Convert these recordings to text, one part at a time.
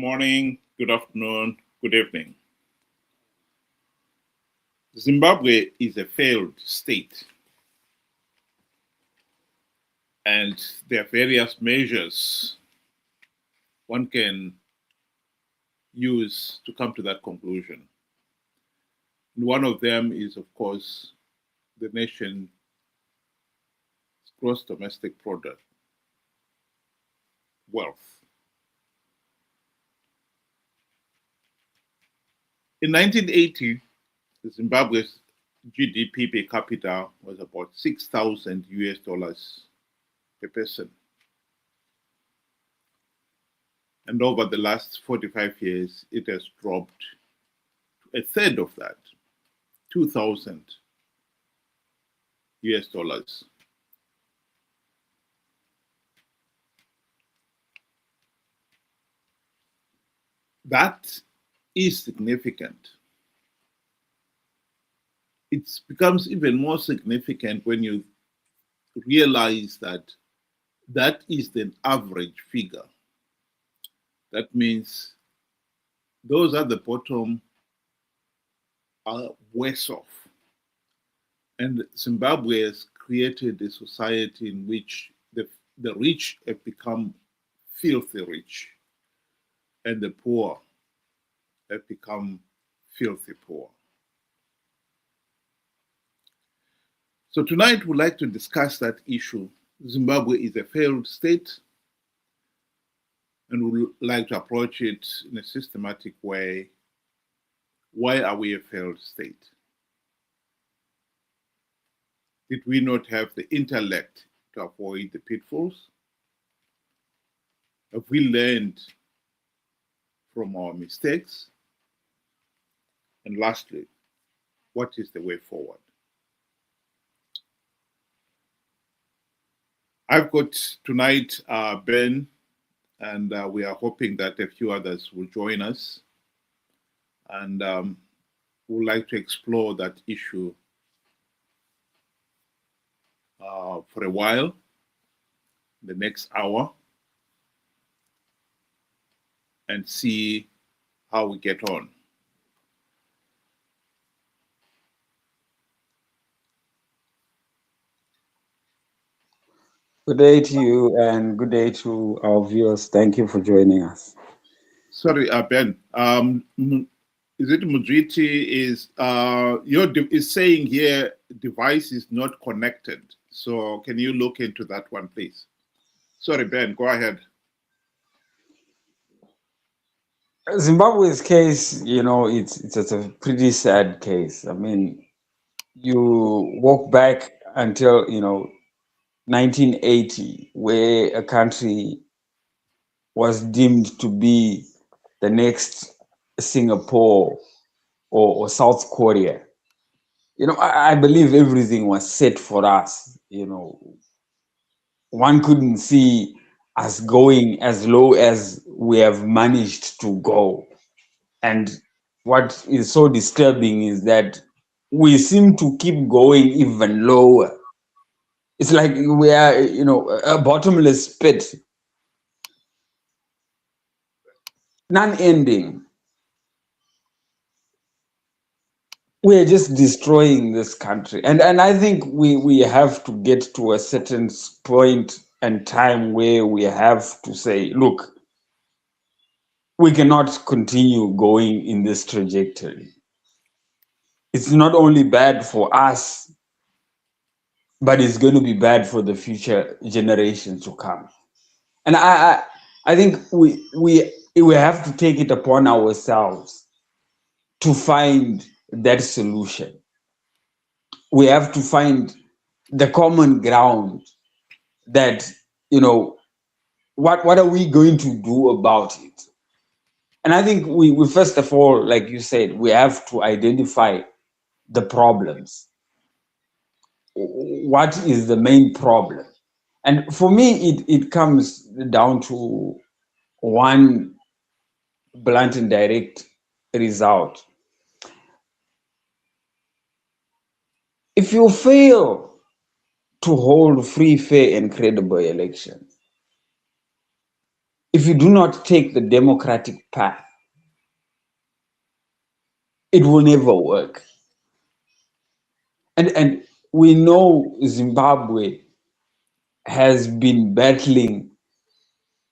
morning, good afternoon, good evening. Zimbabwe is a failed state, and there are various measures one can use to come to that conclusion. And one of them is, of course, the nation's gross domestic product, wealth. In 1980, Zimbabwe's GDP per capita was about 6,000 US dollars per person. And over the last 45 years, it has dropped to a third of that, 2,000 US dollars. That is significant. It becomes even more significant when you realize that that is the average figure. That means those at the bottom are worse off. And Zimbabwe has created a society in which the rich have become filthy rich and the poor have become filthy poor. So tonight we'd like to discuss that issue. Zimbabwe is a failed state, and we'd like to approach it in a systematic way. Why are we a failed state? Did we not have the intellect to avoid the pitfalls? Have we learned from our mistakes? And lastly, what is the way forward? I've got tonight Ben, and we are hoping that a few others will join us. And we'd like to explore that issue for a while, the next hour, and see how we get on. Good day to you and good day to our viewers. Thank you for joining us. Sorry, Ben. Is it Mudriti? Is saying here device is not connected. So can you look into that one, please? Sorry, Ben. Go ahead. Zimbabwe's case, it's a pretty sad case. I mean, you walk back until 1980, where a country was deemed to be the next Singapore or South Korea. I believe everything was set for us. One couldn't see us going as low as we have managed to go. And what is so disturbing is that we seem to keep going even lower. It's like we are, a bottomless pit, non-ending. We're just destroying this country. And I think we have to get to a certain point and time where we have to say, look, we cannot continue going in this trajectory. It's not only bad for us, but it's going to be bad for the future generations to come. And I think we have to take it upon ourselves to find that solution. We have to find the common ground that, what are we going to do about it? And I think we first of all, like you said, we have to identify the problems. What is the main problem? And for me, it comes down to one blunt and direct result. If you fail to hold free, fair, and credible elections, if you do not take the democratic path, it will never work. And we know Zimbabwe has been battling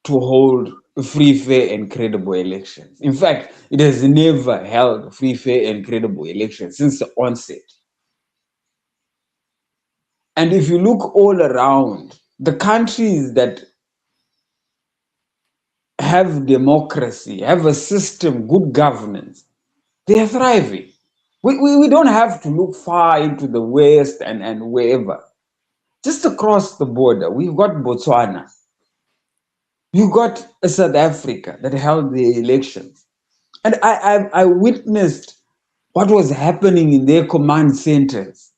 to hold free, fair, and credible elections. In fact, it has never held free, fair, and credible elections since the onset. And if you look all around, the countries that have democracy, have a system, good governance, they are thriving. We don't have to look far into the West and wherever. Just across the border, we've got Botswana, you got South Africa that held the elections. And I witnessed what was happening in their command centers.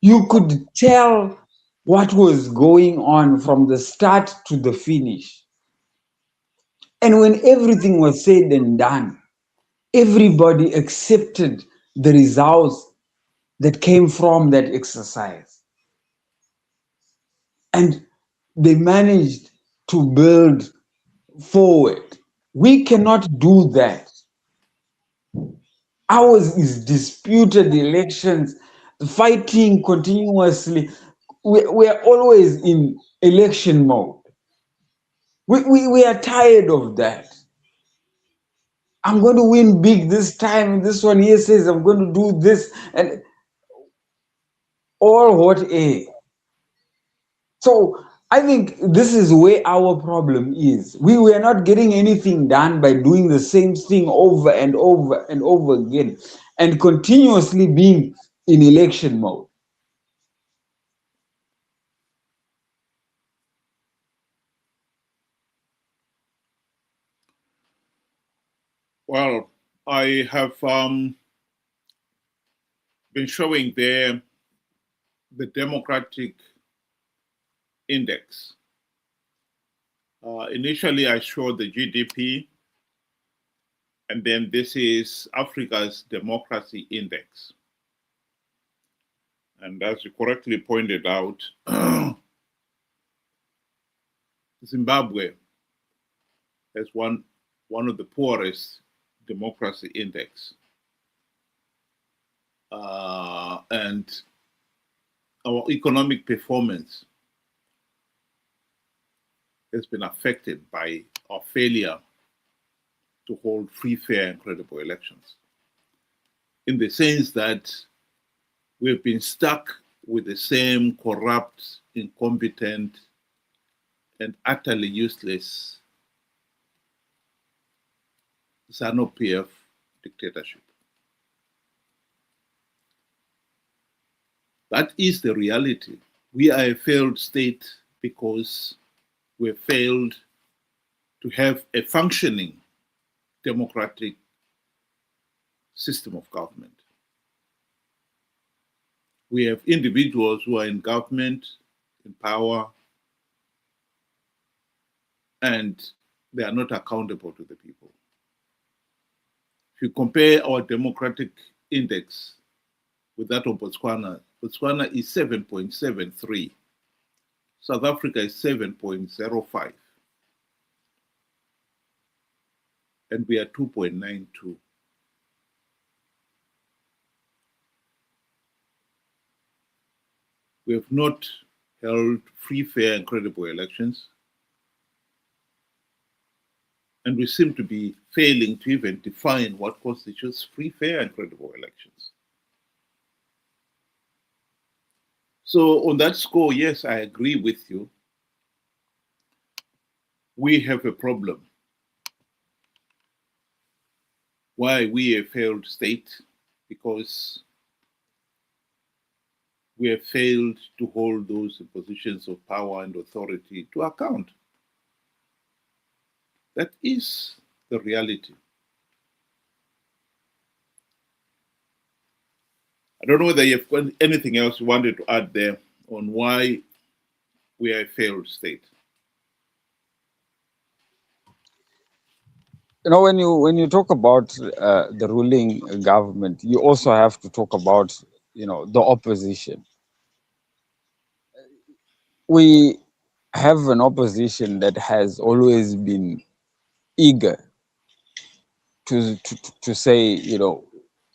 You could tell what was going on from the start to the finish. And when everything was said and done, everybody accepted the results that came from that exercise. And they managed to build forward. We cannot do that. Ours is disputed elections, fighting continuously. We are always in election mode. We are tired of that. I'm going to win big this time. This one here says I'm going to do this, and all what a. So I think this is where our problem is. We are not getting anything done by doing the same thing over and over and over again and continuously being in election mode. Well, I have been showing there the democratic index. Initially, I showed the GDP, and then this is Africa's democracy index. And as you correctly pointed out, Zimbabwe has one of the poorest democracy index. And our economic performance has been affected by our failure to hold free, fair, and credible elections. In the sense that we've been stuck with the same corrupt, incompetent, and utterly useless ZANU-PF dictatorship. That is the reality. We are a failed state because we have failed to have a functioning democratic system of government. We have individuals who are in government, in power, and they are not accountable to the people. If you compare our democratic index with that of Botswana, Botswana is 7.73. South Africa is 7.05. And we are 2.92. We have not held free, fair, and credible elections. And we seem to be failing to even define what constitutes free, fair, and credible elections. So on that score, yes, I agree with you. We have a problem. Why we a failed state? Because we have failed to hold those in positions of power and authority to account. That is the reality. I don't know whether you've got anything else you wanted to add there on why we are a failed state. You know, when you talk about the ruling government, you also have to talk about, you know, the opposition. We have an opposition that has always been eager to say,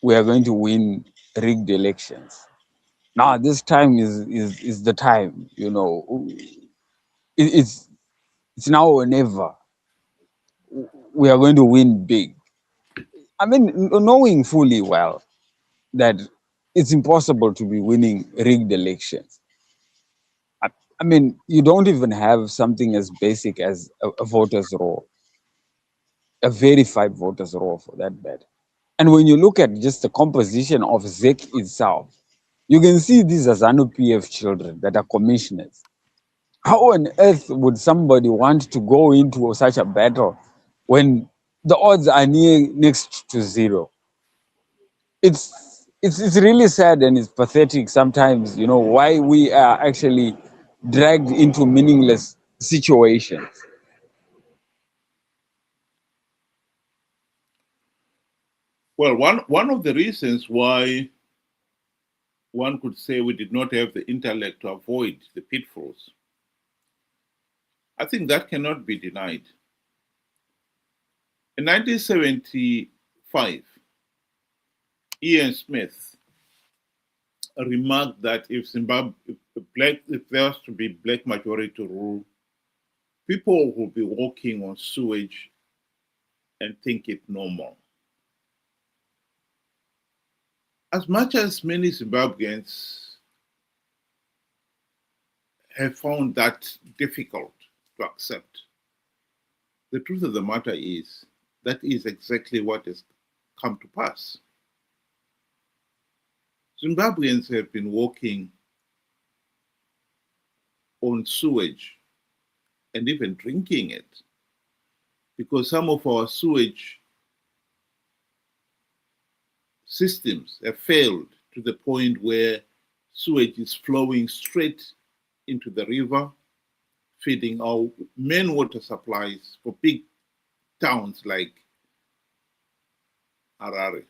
we are going to win rigged elections. Now, this time is the time, it's now or never. We are going to win big. I mean, knowing fully well that it's impossible to be winning rigged elections. I, I mean, you don't even have something as basic as a voter's roll, a verified voter's roll for that matter. And when you look at just the composition of ZEC itself, you can see these are ZANU PF children that are commissioners. How on earth would somebody want to go into such a battle when the odds are next to zero? It's really sad and it's pathetic sometimes, why we are actually dragged into meaningless situations. Well, one of the reasons why one could say we did not have the intellect to avoid the pitfalls, I think that cannot be denied. In 1975, Ian Smith remarked that if Zimbabwe, if there was to be black majority rule, people will be walking on sewage and think it normal. As much as many Zimbabweans have found that difficult to accept, the truth of the matter is that is exactly what has come to pass. Zimbabweans have been walking on sewage and even drinking it because some of our sewage systems have failed to the point where sewage is flowing straight into the river, feeding our main water supplies for big towns like Harare.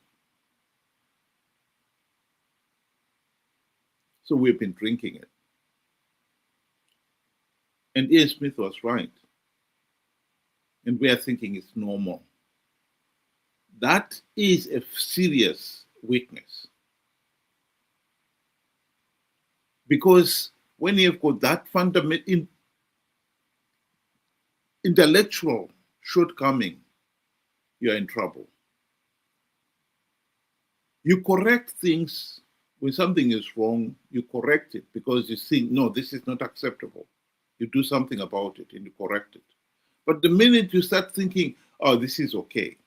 So we've been drinking it. And Ian Smith was right. And we are thinking it's normal. That is a serious weakness. Because when you've got that fundamental intellectual shortcoming, you're in trouble. You correct things when something is wrong, you correct it because you think, no, this is not acceptable. You do something about it and you correct it. But the minute you start thinking, oh, this is okay,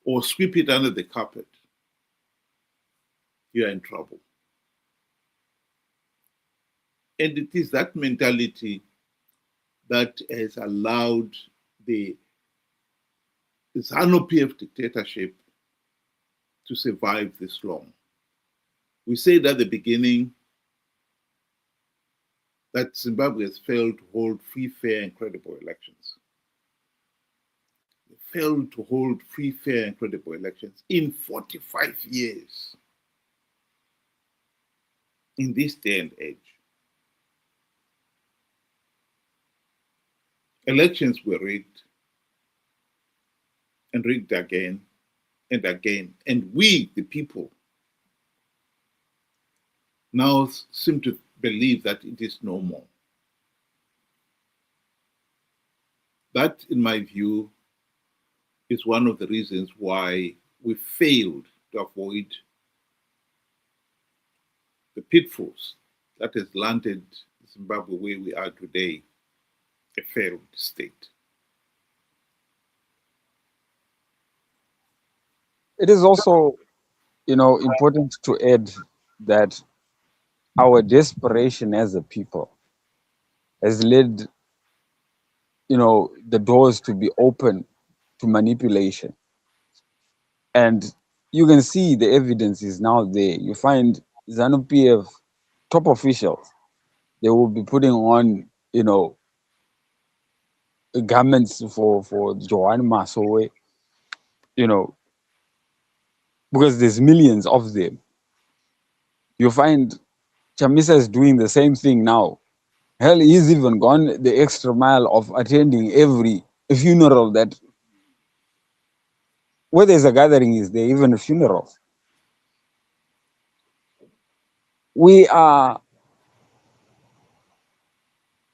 or sweep it under the carpet, you're in trouble. And it is that mentality that has allowed the ZANU-PF dictatorship to survive this long. We said at the beginning that Zimbabwe has failed to hold free, fair, and credible elections. They failed to hold free, fair, and credible elections in 45 years in this day and age. Elections were rigged and rigged again and again. And we, the people, now seem to believe that it is normal. That, in my view, is one of the reasons why we failed to avoid the pitfalls that has landed Zimbabwe where we are today, a failed state. It is also, important to add that our desperation as a people has led, the doors to be open to manipulation. And you can see the evidence is now there. You find ZANU-PF top officials, they will be putting on, garments for Johan Masowe, you know, because there's millions of them. You find Chamisa is doing the same thing now. Hell, he's even gone the extra mile of attending every funeral that, where there's a gathering, is there even a funeral? We are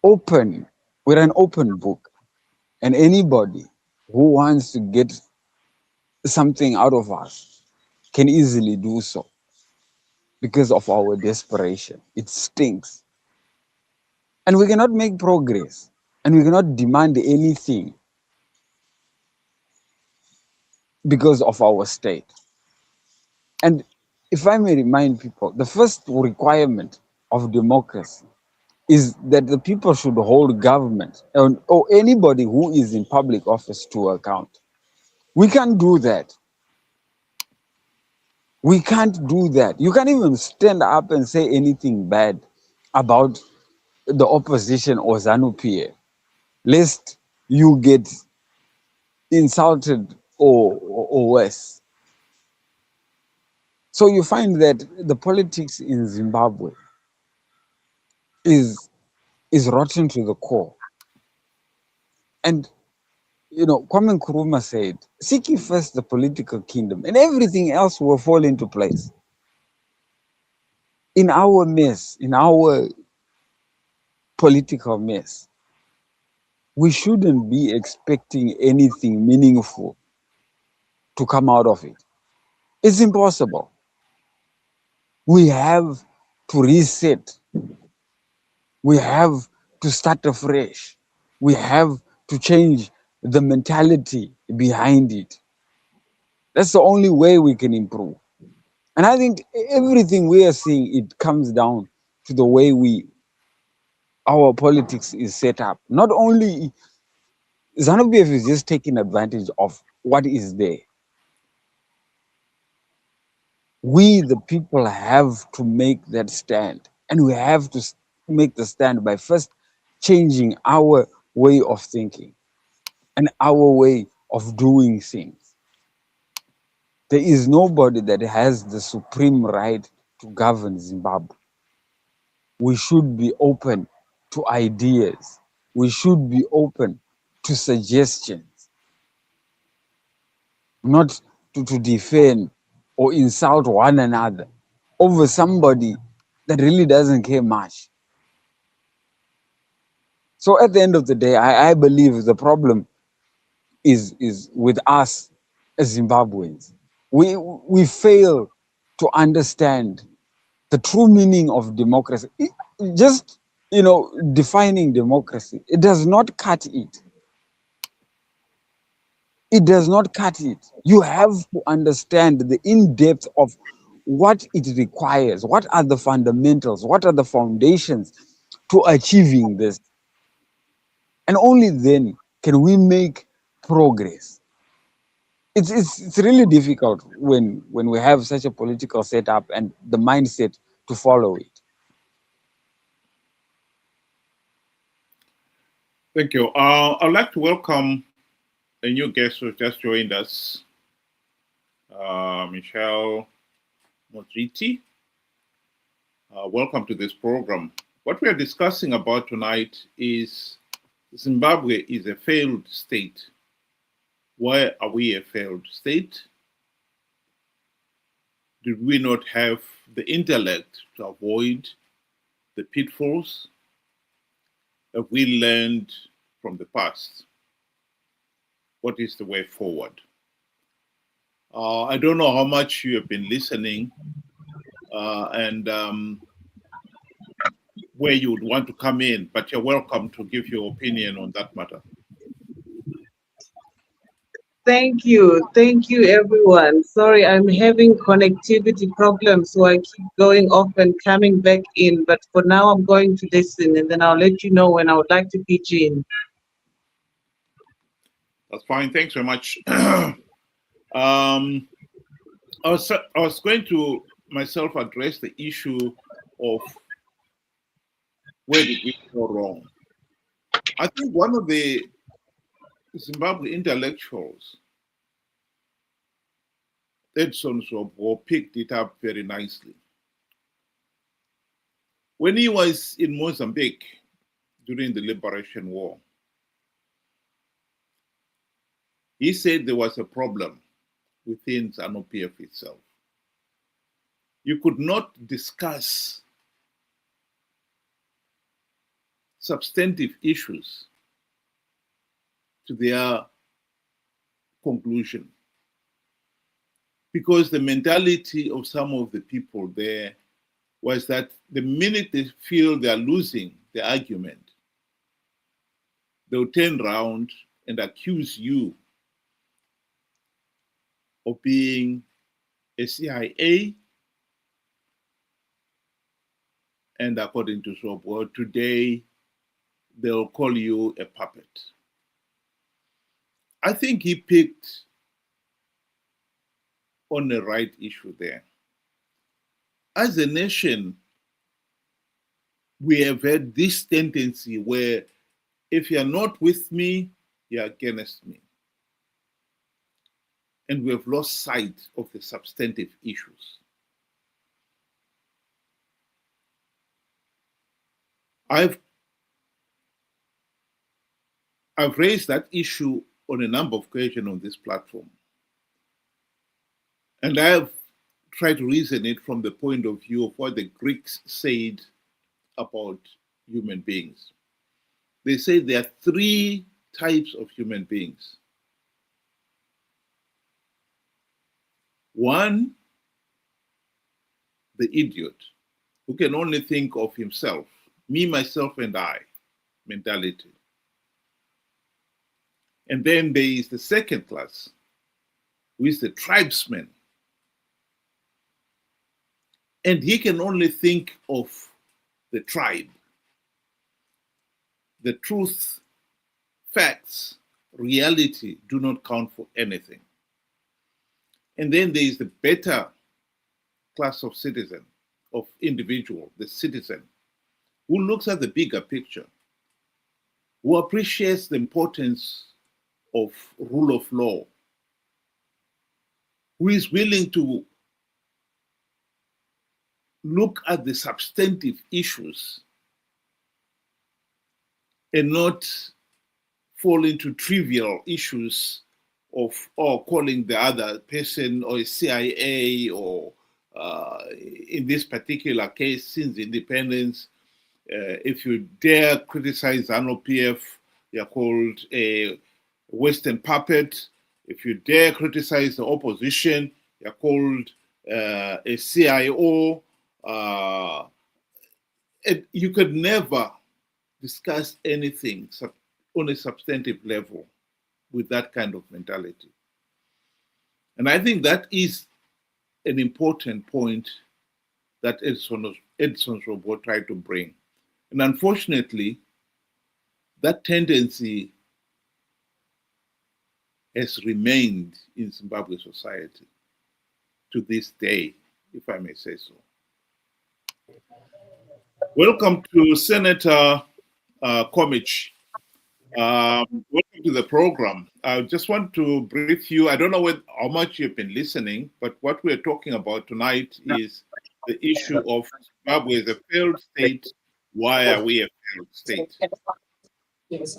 open. We're an open book. And anybody who wants to get something out of us can easily do so because of our desperation. It stinks. And we cannot make progress. And we cannot demand anything because of our state. And if I may remind people, the first requirement of democracy is that the people should hold government or anybody who is in public office to account. We can't do that. We can't do that. You can't even stand up and say anything bad about the opposition or ZANU-PF, lest you get insulted or worse. So you find that the politics in Zimbabwe is rotten to the core. And Kwame Nkrumah said, "Seek ye first the political kingdom, and everything else will fall into place." In our mess, in our political mess, we shouldn't be expecting anything meaningful to come out of it. It's impossible. We have to reset. We have to start afresh. We have to change the mentality behind it. That's the only way we can improve. And I think everything we are seeing, it comes down to the way our politics is set up. Not only ZANU-PF is just taking advantage of what is there. We, the people, have to make that stand. And we have to make the stand by first changing our way of thinking and our way of doing things. There is nobody that has the supreme right to govern Zimbabwe. We should be open to ideas. We should be open to suggestions, not to defend or insult one another over somebody that really doesn't care much. So at the end of the day, I believe the problem is with us as Zimbabweans. We fail to understand the true meaning of democracy. Just defining democracy, it does not cut it. It does not cut it. You have to understand the in-depth of what it requires. What are the fundamentals? What are the foundations to achieving this? And only then can we make progress. It's really difficult when we have such a political setup and the mindset to follow it. Thank you. I'd like to welcome a new guest who just joined us, Michelle Modriti. Welcome to this program. What we are discussing about tonight is Zimbabwe is a failed state. Why are we a failed state? Did we not have the intellect to avoid the pitfalls? Have we learned from the past? What is the way forward? I don't know how much you have been listening and where you would want to come in, but you're welcome to give your opinion on that matter. Thank you, everyone. Sorry, I'm having connectivity problems, so I keep going off and coming back in. But for now, I'm going to listen, and then I'll let you know when I would like to pitch in. That's fine. Thanks very much. I was going to myself address the issue of where did we go wrong. I think one of the Zimbabwe intellectuals, Edson Sobho, picked it up very nicely. When he was in Mozambique, during the Liberation War. He said there was a problem within ZANU-PF itself. You could not discuss substantive issues to their conclusion, because the mentality of some of the people there was that the minute they feel they are losing the argument, they'll turn around and accuse you of being a CIA, and according to Sobor, today they'll call you a puppet. I think he picked on the right issue there. As a nation, we have had this tendency where if you're not with me, you're against me. And we have lost sight of the substantive issues. I've raised that issue on a number of occasions on this platform. And I have tried to reason it from the point of view of what the Greeks said about human beings. They say there are three types of human beings. One, the idiot, who can only think of himself, me, myself, and I mentality. And then there is the second class, who is the tribesman. And he can only think of the tribe. The truth, facts, reality do not count for anything. And then there is the better class of citizen, of individual, the citizen, who looks at the bigger picture, who appreciates the importance of rule of law, who is willing to look at the substantive issues and not fall into trivial issues of calling the other person or a CIA or in this particular case, since independence, if you dare criticize ZANU-PF, you're called a Western puppet. If you dare criticize the opposition, you're called a CIO. And you could never discuss anything on a substantive level with that kind of mentality. And I think that is an important point that Edson Robot tried to bring. And unfortunately, that tendency has remained in Zimbabwe society to this day, if I may say so. Welcome to Senator Komich. Welcome to the program. I just want to brief you. I don't know how much you've been listening, but what we're talking about tonight is the issue of Zimbabwe as a failed state. Why are we a failed state?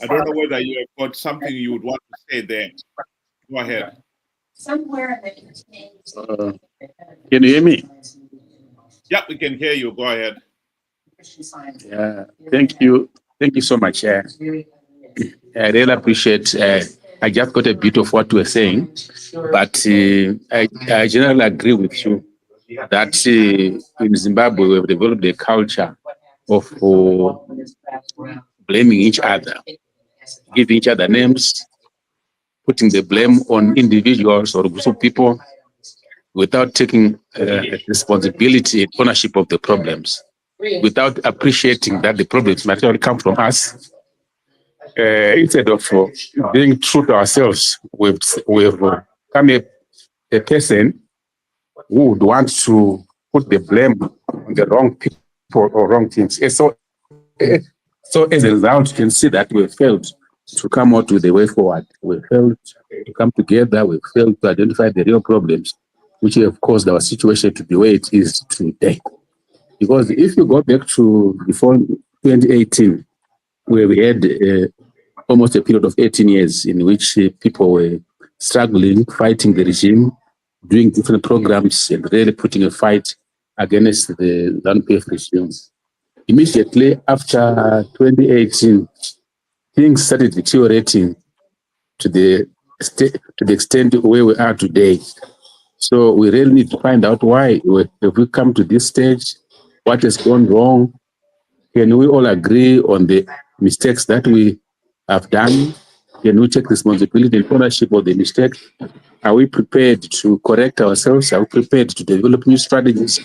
I don't know whether you have got something you would want to say there. Go ahead. Can you hear me? Yeah, we can hear you. Go ahead. Yeah, thank you. Thank you so much. I really appreciate. I just got a bit of what you were saying, but I generally agree with you that in Zimbabwe we have developed a culture of blaming each other, giving each other names, putting the blame on individuals or groups of people without taking responsibility and ownership of the problems, without appreciating that the problems might not come from us. Instead of being true to ourselves, we've come a person who would want to put the blame on the wrong people or wrong things. And so as a result, you can see that we failed to come out with a way forward. We failed to come together. We failed to identify the real problems, which have caused our situation to be where it is today. Because if you go back to before 2018, where we had almost a period of 18 years in which people were struggling, fighting the regime, doing different programs, and really putting a fight against the ZANU-PF regime. Immediately after 2018, things started deteriorating to the extent where we are today. So we really need to find out why have we come to this stage, what has gone wrong. Can we all agree on the mistakes that we have done? Can we take responsibility and ownership of the mistakes? Are we prepared to correct ourselves? Are we prepared to develop new strategies?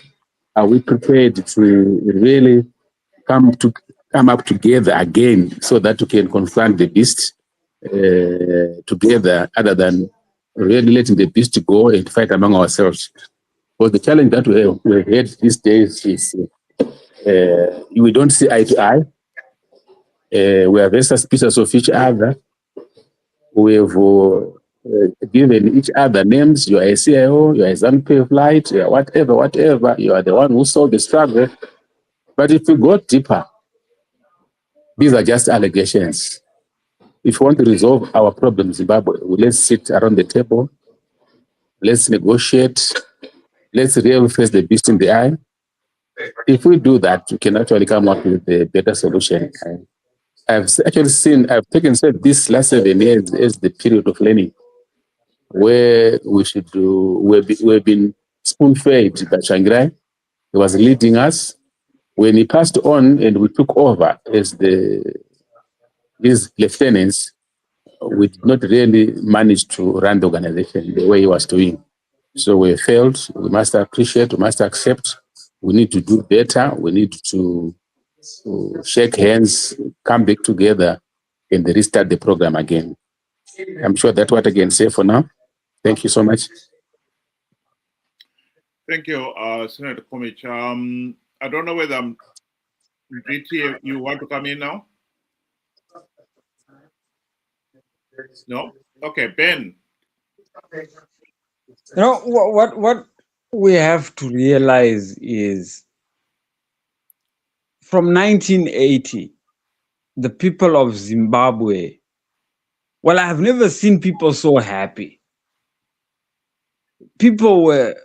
Are we prepared to really come up together again so that we can confront the beast together, other than really letting the beast go and fight among ourselves? Because the challenge that we had these days is we don't see eye to eye. We are very suspicious of each other. We have given each other names. You are a CIO, you are a ZANU-PF light, you are whatever. You are the one who saw the struggle. But if we go deeper, these are just allegations. If we want to resolve our problem in Zimbabwe, let's sit around the table, let's negotiate, let's really face the beast in the eye. If we do that, we can actually come up with a better solution. I've taken this last 7 years as the period of learning, where we've been spoon-fed by Shangrai. He was leading us. When he passed on and we took over as these lieutenants, we did not really manage to run the organization the way he was doing. So we failed. We must appreciate, we must accept. We need to do better. We need to shake hands, come back together, and restart the program again. I'm sure that's what I can say for now. Thank you so much. Thank you, Senator Komich. I don't know whether DT, you want to come in now? No? Okay, Ben. You know, what we have to realize is from 1980, the people of Zimbabwe, well, I have never seen people so happy. People were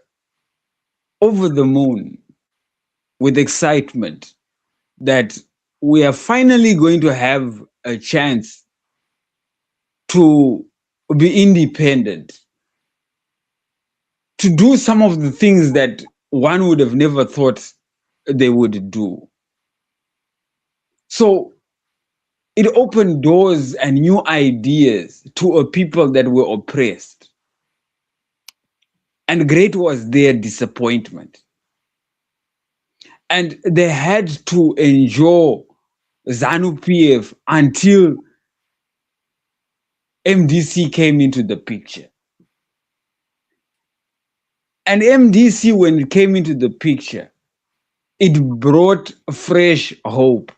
over the moon with excitement that we are finally going to have a chance to be independent, to do some of the things that one would have never thought they would do. So it opened doors and new ideas to a people that were oppressed. And great was their disappointment. And they had to endure ZANU-PF until MDC came into the picture. And MDC, when it came into the picture, it brought fresh hope.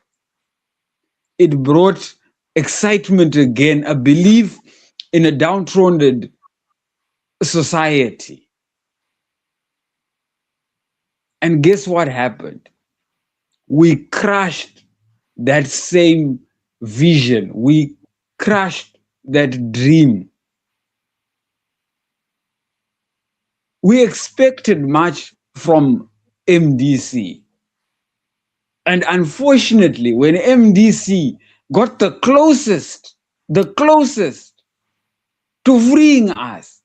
It brought excitement again, a belief in a downtrodden society. And guess what happened? We crushed that same vision. We crushed that dream. We expected much from MDC. And unfortunately, when MDC got the closest to freeing us,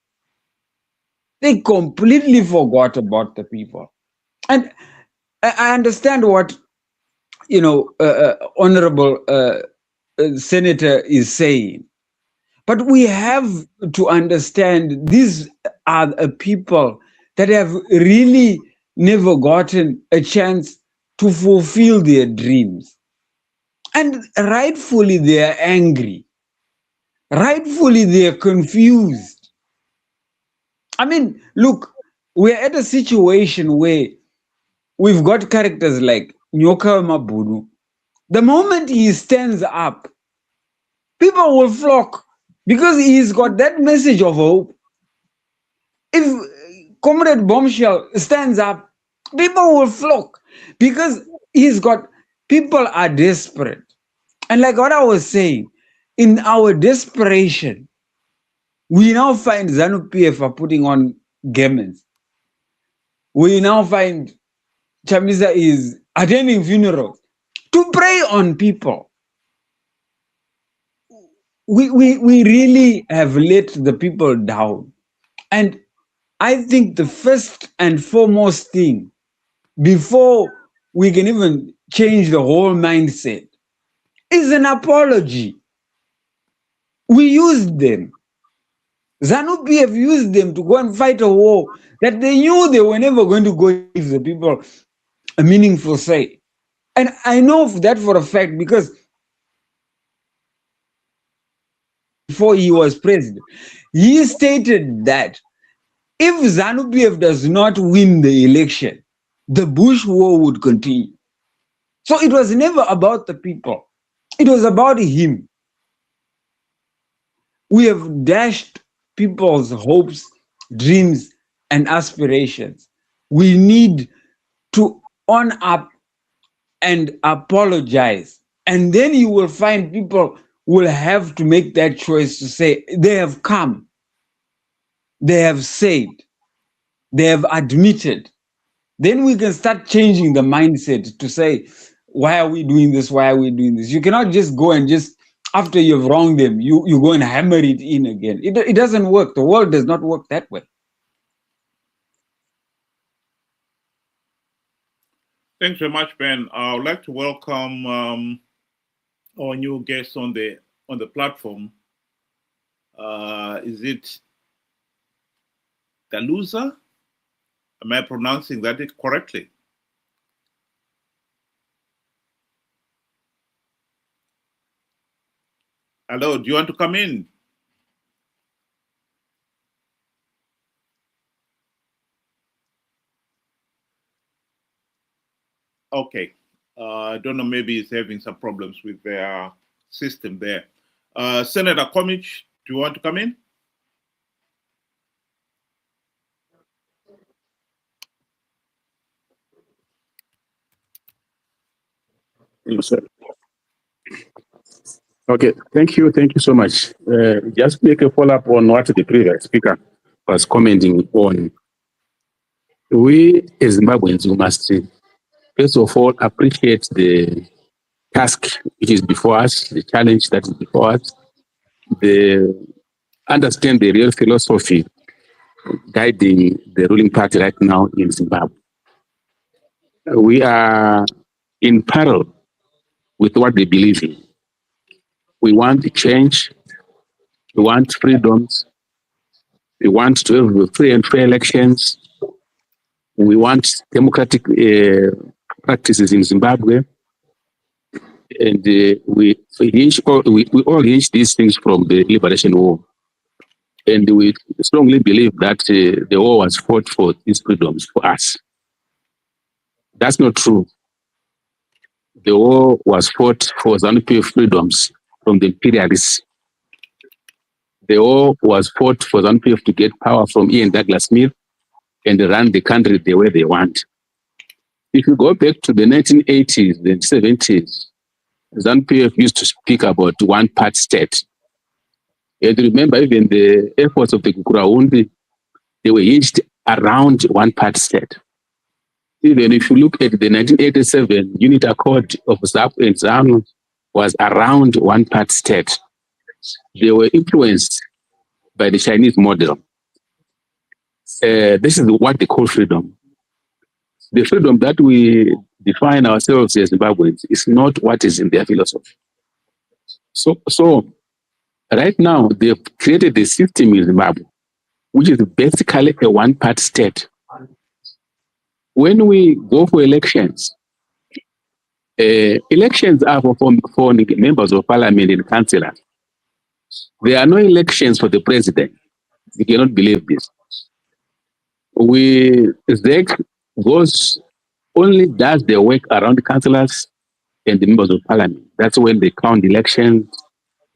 they completely forgot about the people. And I understand what, Honorable Senator is saying. But we have to understand these are a people that have really never gotten a chance to fulfill their dreams. And rightfully they are angry. Rightfully they are confused. I mean, look, we're at a situation where we've got characters like Nyoka Mabunu. The moment he stands up, people will flock because he's got that message of hope. If Comrade Bombshell stands up, people will flock because people are desperate. And like what I was saying, in our desperation, we now find ZANU-PF are putting on garments. We now find Chamisa is attending funerals to prey on people. We really have let the people down. And I think the first and foremost thing, before we can even change the whole mindset, is an apology. We used them. ZANU-PF used them to go and fight a war that they knew they were never going to go give the people a meaningful say. And I know that for a fact because before he was president, he stated that if ZANU-PF does not win the election, the Bush war would continue. So it was never about the people. It was about him. We have dashed people's hopes, dreams, and aspirations. We need to own up and apologize. And then you will find people will have to make that choice to say, they have come, they have said, they have admitted. Then we can start changing the mindset to say, why are we doing this? Why are we doing this? You cannot just go and just, after you've wronged them, you go and hammer it in again. It doesn't work. The world does not work that way. Thanks very much, Ben. I would like to welcome our new guest on the platform. Is it Galuza? Am I pronouncing that correctly? Hello, do you want to come in? Okay. I don't know, maybe he's having some problems with their system there. Senator Komich, do you want to come in? Yes, sir. Okay, thank you so much. Just make a follow-up on what the previous speaker was commenting on. We as Zimbabweans, we must first of all appreciate the task which is before us, the challenge that is before us, understand the real philosophy guiding the ruling party right now in Zimbabwe. We are in parallel with what they believe in. We want change. We want freedoms. We want to have free and fair elections. We want democratic practices in Zimbabwe. And we all hinge these things from the liberation war. And we strongly believe that the war was fought for these freedoms for us. That's not true. The war was fought for ZANU-PF freedoms from the imperialists. The war was fought for ZANU-PF to get power from Ian Douglas Smith and run the country the way they want. If you go back to the 1980s and 70s, ZANU-PF used to speak about one-part state. And remember, even the efforts of the Gukurahundi, they were hinged around one-part state. Even if you look at the 1987 Unit Accord of ZAP and ZANU was around one-part state. They were influenced by the Chinese model. This is what they call freedom. The freedom that we define ourselves as Zimbabweans is not what is in their philosophy. So right now, they've created a system in Zimbabwe, which is basically a one-part state. When we go for elections, elections are for members of parliament and councillors. There are no elections for the president. You cannot believe this. ZEC only does their work around the councillors and the members of parliament. That's when they count elections,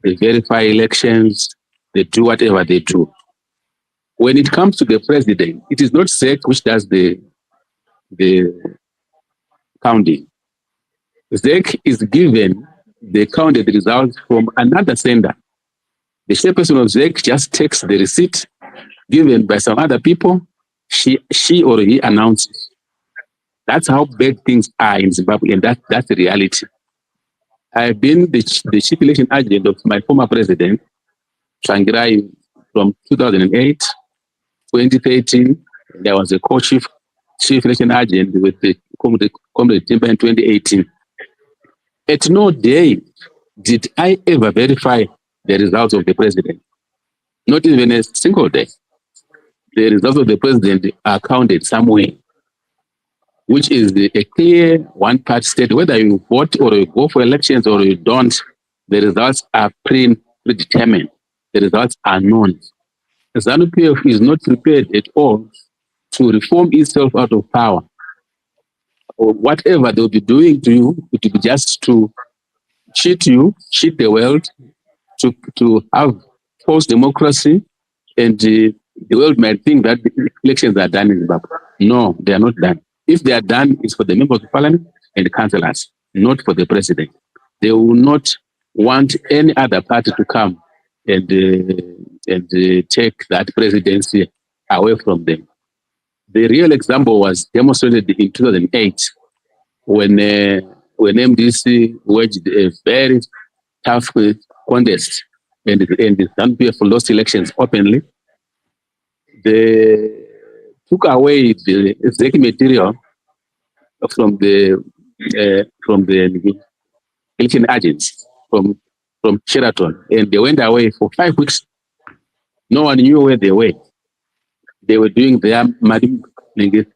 they verify elections, they do whatever they do. When it comes to the president, it is not ZEC which does the counting. ZEC is given they counted the results from another sender. The chairperson of ZEC just takes the receipt given by some other people. She or he announces. That's how bad things are in Zimbabwe, and that's the reality. I've been the chief election agent of my former president, Tsvangirai, from 2008, 2013. There was a co-chief election agent with the Comrade Timber in 2018. At no day did I ever verify the results of the president. Not even a single day. The results of the president are counted somewhere, which is a clear one-part state. Whether you vote or you go for elections or you don't, the results are predetermined. The results are known. The ZANU-PF is not prepared at all to reform itself out of power. Or whatever they'll be doing to you, it will be just to cheat you, cheat the world, to have false democracy, and the world might think that the elections are done in Zimbabwe. No, they are not done. If they are done, it's for the members of parliament and the councillors, not for the president. They will not want any other party to come and take that presidency away from them. The real example was demonstrated in 2008 when MDC waged a very tough contest and the ZANU-PF lost elections openly. They took away the executive material from the election agents from Sheraton, and they went away for 5 weeks. No one knew where they were. They were doing their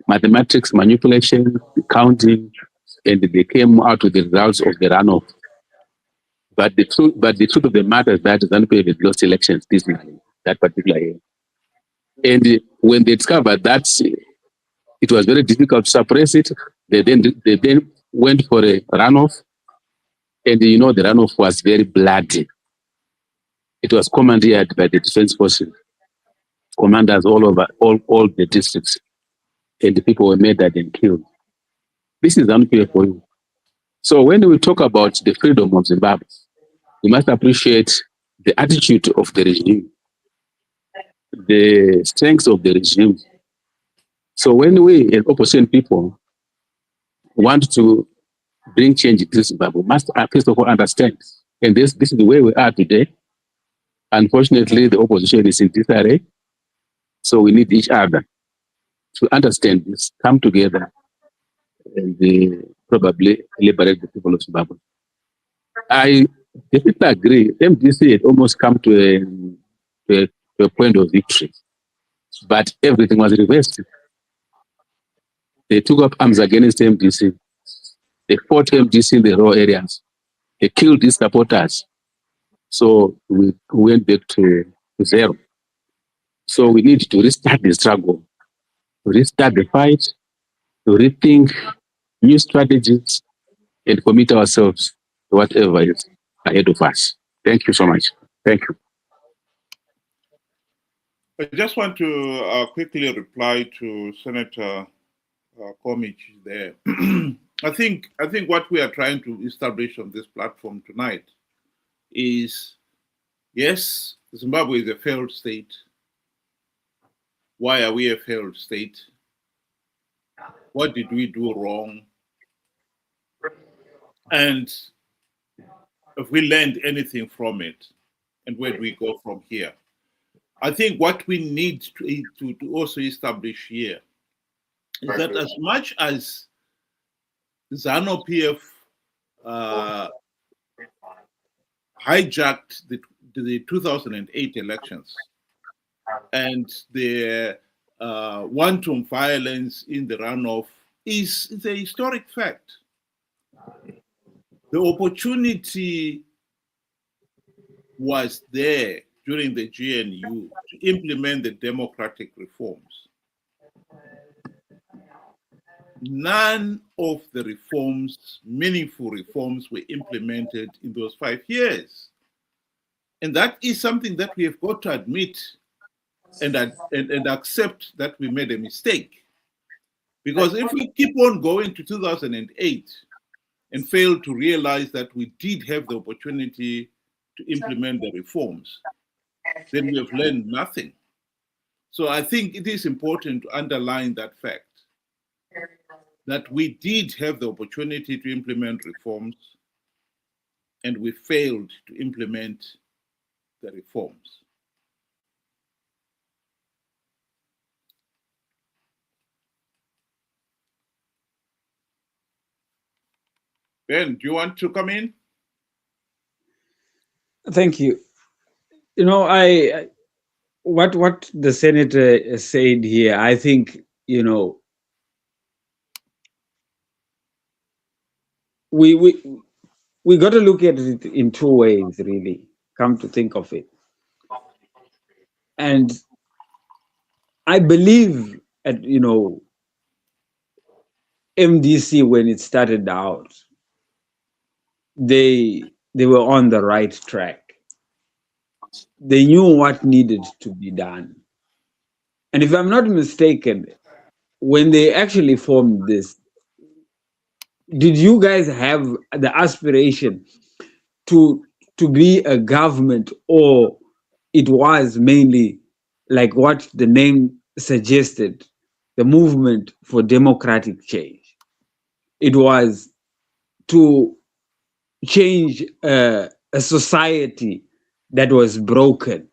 mathematics manipulation, counting, and they came out with the results of the runoff. But the truth of the matter is that ZANU-PF had lost elections this year, that particular year. And when they discovered that it was very difficult to suppress it, they then went for a runoff. And the runoff was very bloody. It was commandeered by the defense forces, commanders all over all the districts, and the people were murdered and killed. This is unfair for you. So when we talk about the freedom of Zimbabwe, we must appreciate the attitude of the regime, the strength of the regime. So when we, as opposition people, want to bring change to Zimbabwe, we must first of all understand, and this is the way we are today. Unfortunately, the opposition is in disarray, so we need each other to understand this, come together, and probably liberate the people of Zimbabwe. I definitely agree. MDC had almost come to a point of victory, but everything was reversed. They took up arms against MDC. They fought MDC in the raw areas. They killed these supporters. So we went back to zero. So we need to restart the struggle, to restart the fight, to rethink new strategies, and commit ourselves to whatever is ahead of us. Thank you so much. Thank you. I just want to quickly reply to Senator Komich there. I think what we are trying to establish on this platform tonight is, yes, Zimbabwe is a failed state. Why are we a failed state? What did we do wrong? And if we learned anything from it, and where do we go from here? I think what we need to also establish here is that as much as ZANU-PF hijacked the 2008 elections and the wanton violence in the runoff is a historic fact. The opportunity was there during the GNU to implement the democratic reforms. None of the reforms, meaningful reforms, were implemented in those 5 years. And that is something that we have got to admit and accept that we made a mistake. Because if we keep on going to 2008 and failed to realize that we did have the opportunity to implement the reforms, then we have learned nothing. So I think it is important to underline that fact, that we did have the opportunity to implement reforms and we failed to implement the reforms. Ben, do you want to come in? Thank you. You know, what the senator said here, I think, you know, we got to look at it in two ways, really, come to think of it. And I believe at, you know, MDC, when it started out, they were on the right track. They knew what needed to be done. And if I'm not mistaken, when they actually formed this, did you guys have the aspiration to be a government, or it was mainly like what the name suggested, the movement for democratic change? It was to change a society that was broken,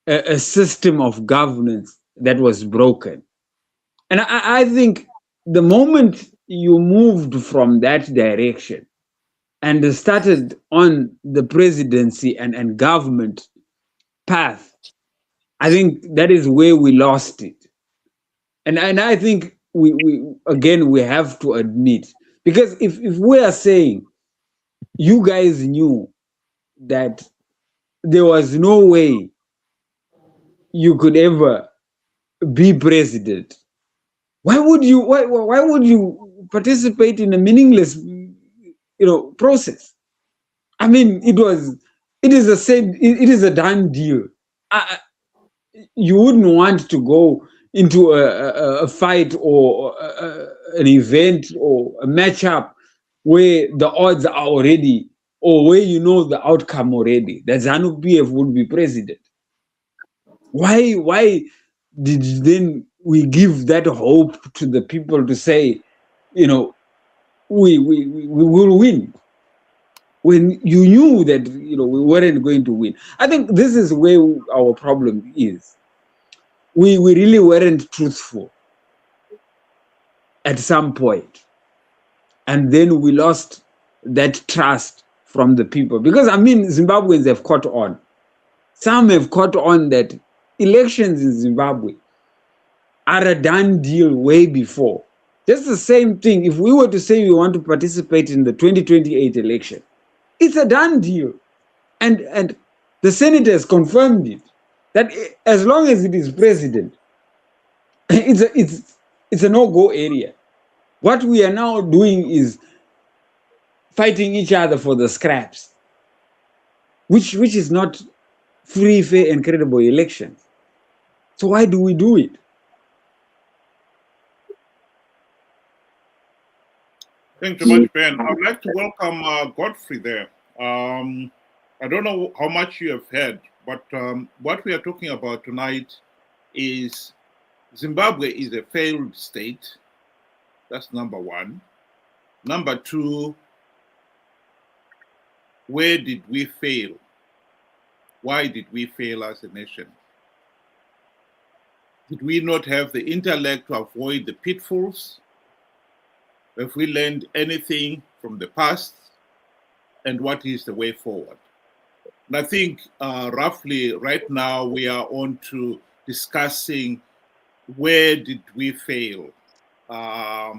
a system of governance that was broken. And I think the moment you moved from that direction and started on the presidency and government path, I think that is where we lost it. And I think we have to admit, because if we are saying you guys knew that there was no way you could ever be president, why would you participate in a meaningless, you know, process? I mean, it is a done deal. You wouldn't want to go into a fight or an event or a matchup where the odds are already, or where you know the outcome already, that ZANU-PF would be president. Why did then we give that hope to the people to say, you know, we will win, when you knew that, you know, we weren't going to win? I think this is where our problem is. We really weren't truthful at some point, and then we lost that trust from the people. Because I mean, Zimbabweans have caught on. Some have caught on that elections in Zimbabwe are a done deal way before. Just the same thing, if we were to say we want to participate in the 2028 election, it's a done deal. And the senators confirmed it, that as long as it is president, it's a no-go area. What we are now doing is fighting each other for the scraps, which is not free, fair, and credible elections. So why do we do it? Thank you much, Ben. I'd like to welcome Godfrey there. I don't know how much you have heard, but what we are talking about tonight is Zimbabwe is a failed state. That's number one. Number two, where did we fail? Why did we fail as a nation? Did we not have the intellect to avoid the pitfalls? Have we learned anything from the past? And what is the way forward? And I think roughly right now we are on to discussing where did we fail. I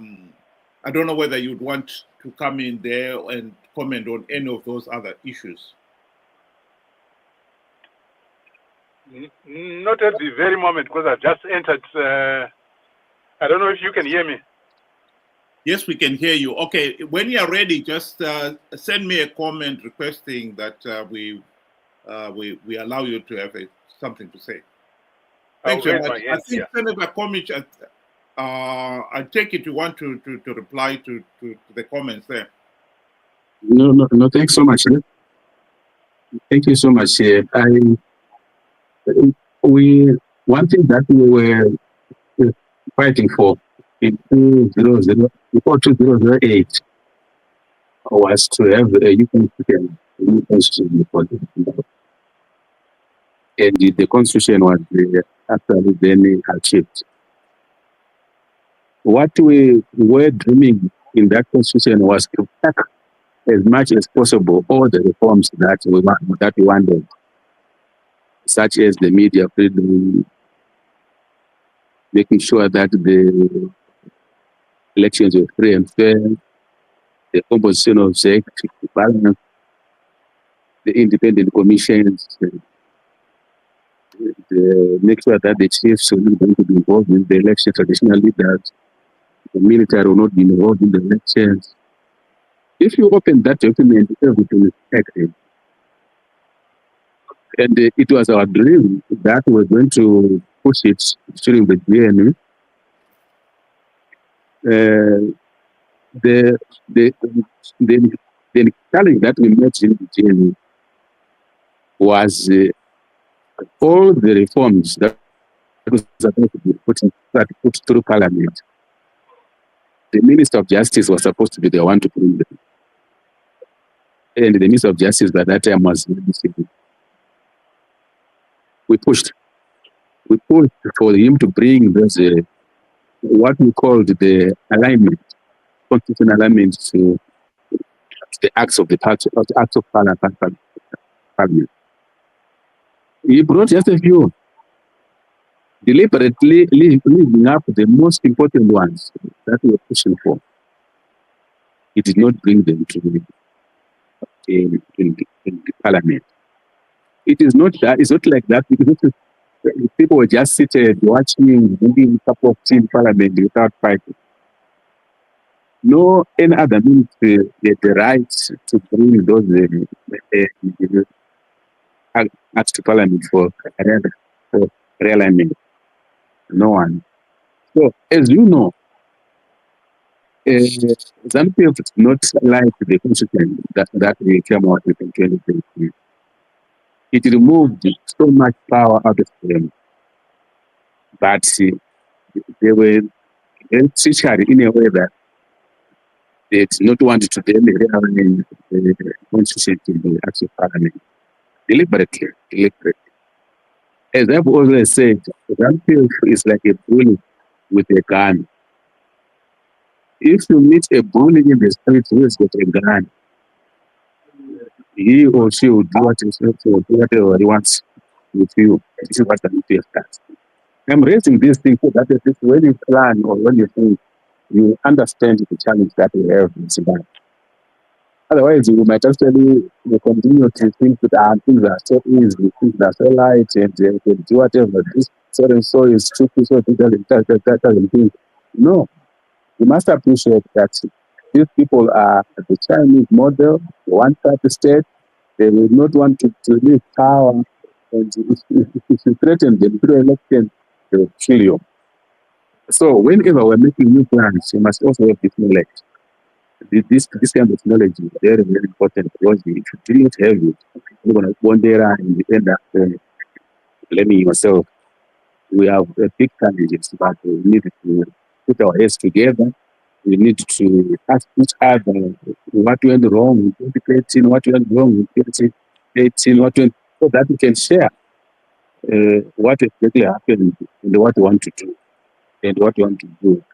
don't know whether you'd want to come in there and comment on any of those other issues. Not at the very moment, because I've just entered. I don't know if you can hear me. Yes, we can hear you. Okay, when you are ready, just send me a comment requesting that we allow you to have something to say. Thanks very much. I think Senator Komich, I take it you want to reply to the comments there. No, thanks so much. Thank you so much. One thing that we were fighting for in 2000, before 2008 was to have a new constitution for the and the constitution was actually then achieved. What we were dreaming in that constitution was to pack as much as possible all the reforms that we wanted, such as the media freedom, making sure that the elections were free and fair, the composition of the executive balance, the independent commissions, make sure that the chiefs are not going to be involved in the election, traditional leaders, the military will not be involved in the elections. If you open that document, everything is active. And it was our dream that we're going to push it during the journey. The challenge that we met in the journey was all the reforms that was supposed to be put through Parliament. The Minister of Justice was supposed to be the one to bring them. And the Minister of Justice by that time was we pushed for him to bring those what we called the alignment, constitutional alignment to the acts of the acts of Parliament. He brought just a few, deliberately leaving up the most important ones that we were pushing for. He did not bring them to the Parliament. It is not that. It's not like that. People were just seated watching, drinking a cup of tea in Parliament without fighting. No, any other ministry had the right to bring those acts to Parliament for realignment. No one. So, as you know, Zambia did not like the constitution that we came out with in 2023. It removed so much power out of them, but they were treachery in a way that they did not want to rearrange the constitution to the actual Parliament deliberately. As I've always said, Zambia is like a bully with a gun. If you meet a bully in the street who has got a gun, he or she will do whatever he wants with you. This is what I need to start. I'm raising this thing so that at least when you plan or when you think, you understand the challenge that we have in Zimbabwe. Otherwise, you might actually continue to think that things are so easy, things are so light, and they can do whatever. This so and so is stupid, so that doesn't think. No, you must appreciate that these people are the Chinese model, one party state. They will not want to leave power, and if you threaten them through election, they will kill you. So whenever we're making new plans, you must also have this knowledge. This kind of knowledge is very, very important because if you didn't have it, you're going to wander and you end up blaming yourself. We have big challenges, but we need to put our heads together. We need to ask each other what went wrong with 2018, what went wrong with 2018, so that we can share what exactly happened and what we want to do and what we want to do.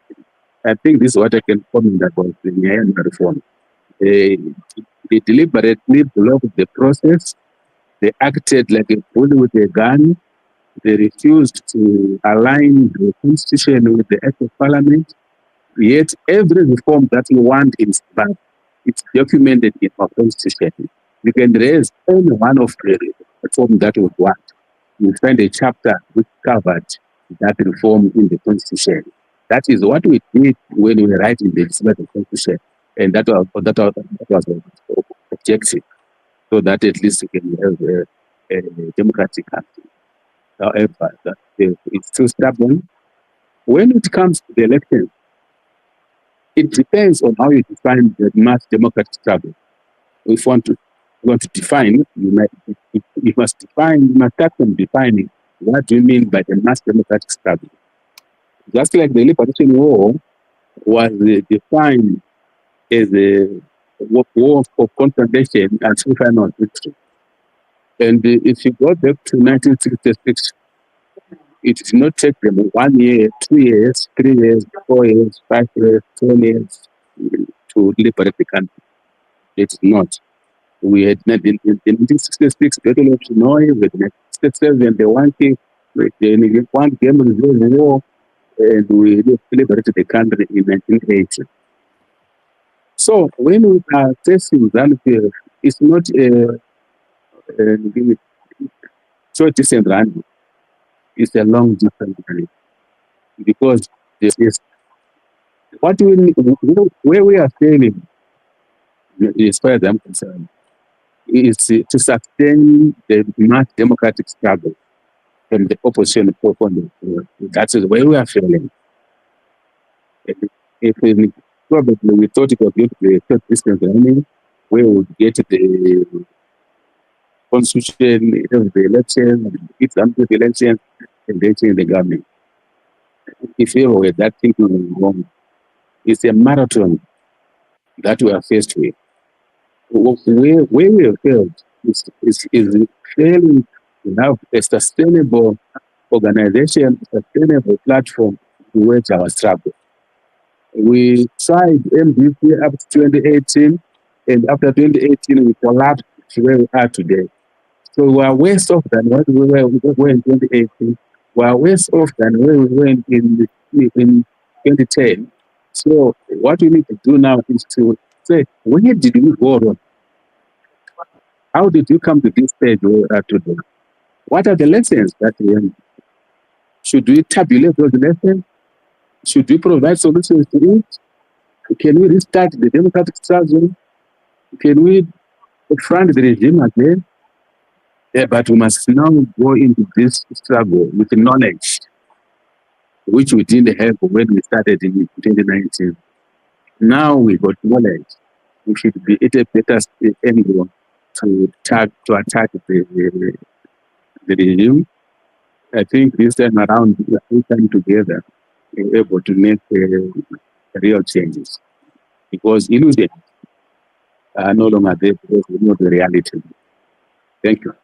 I think this is what I can comment about the Myanmar reform. They deliberately blocked the process. They acted like a bully with a gun. They refused to align the constitution with the act of parliament. Yet every reform that we want in Zimbabwe, it's documented in our constitution. You can raise any one of the reform that we want. You find a chapter which covered that reform in the constitution. That is what we did when we were writing the Zimbabwe constitution, and that was our objective, so that at least we can have a democratic country. However, it's too stubborn. When it comes to the election, it depends on how you define the mass democratic struggle. if you want to define, you must start from defining what do you mean by the mass democratic struggle. Just like the liberation war was defined as a war of confrontation and final victory. And if you go back to 1966, it did not take them 1 year, 2 years, 3 years, 4 years, 5 years, 10 years to liberate the country. It did not. We had in 1966 Battle of Hanoi, with 1967 the one game resolve war, and we liberated the country in 1980. So when we are facing that, it's not a short distance run. It's a long distance run, because this is what where we are failing, as far as I'm concerned, is to sustain the mass democratic struggle from the opposition. That is where we are failing. If probably we thought it was going to be a short distance running, we would get the constitution, the election, it's until the election, and they change the government. If you were that thinking wrong, it's a marathon that we are faced with. Where we have failed is failing to have a sustainable organization, sustainable platform to wage our struggle. We tried MDC up to 2018, and after 2018, we collapsed to where we are today. So we are worse off than what we were in 2018. We are worse off than where we went in 2010. So what we need to do now is to say, where did we go wrong? How did you come to this stage where we are today? What are the lessons that we learned? Should we tabulate those lessons? Should we provide solutions to it? Can we restart the democratic struggle? Can we confront the regime again? Yeah, but we must now go into this struggle with knowledge, which we didn't have when we started in 2019. Now we got knowledge. We should be at a better angle to attack the regime. I think this time around we come together, we're able to make real changes, because illusions are no longer there, because we know the reality. Thank you.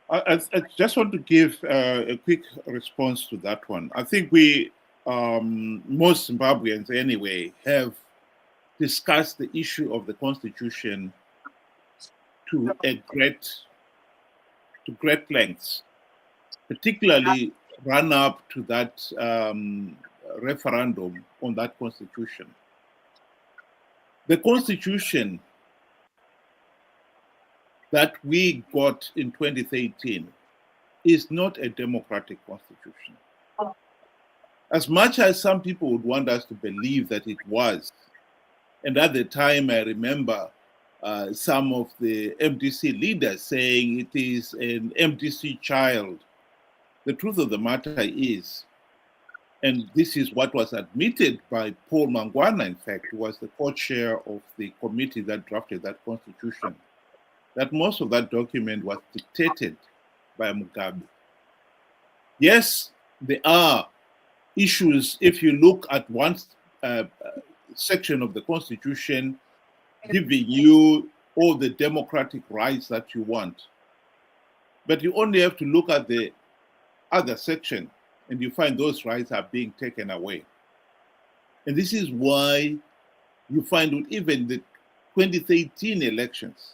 I just want to give a quick response to that one. I think we, most Zimbabweans anyway, have discussed the issue of the constitution to great lengths, particularly run up to that referendum on that constitution. The constitution that we got in 2013 is not a democratic constitution. As much as some people would want us to believe that it was, and at the time I remember some of the MDC leaders saying it is an MDC child. The truth of the matter is, and this is what was admitted by Paul Mangwana, in fact, who was the co-chair of the committee that drafted that constitution, that most of that document was dictated by Mugabe. Yes, there are issues. If you look at one section of the constitution giving you all the democratic rights that you want, but you only have to look at the other section and you find those rights are being taken away. And this is why you find with even the 2013 elections,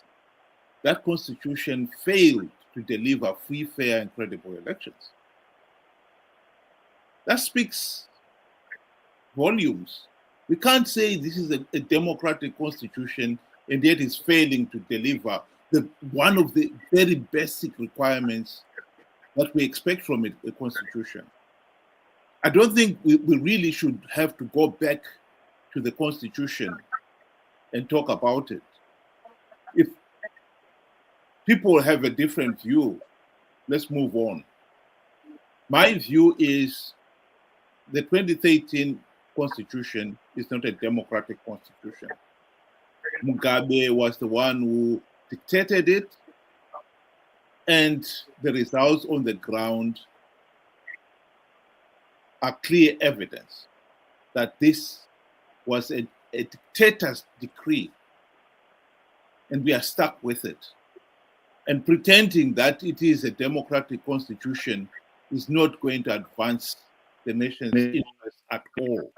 that constitution failed to deliver free, fair, and credible elections. That speaks volumes. We can't say this is a democratic constitution and yet it's failing to deliver one of the very basic requirements that we expect from a constitution. I don't think we really should have to go back to the constitution and talk about it. If people have a different view, let's move on. My view is the 2013 constitution is not a democratic constitution. Mugabe was the one who dictated it, and the results on the ground are clear evidence that this was a dictator's decree, and we are stuck with it. And pretending that it is a democratic constitution is not going to advance the nation's interest at all,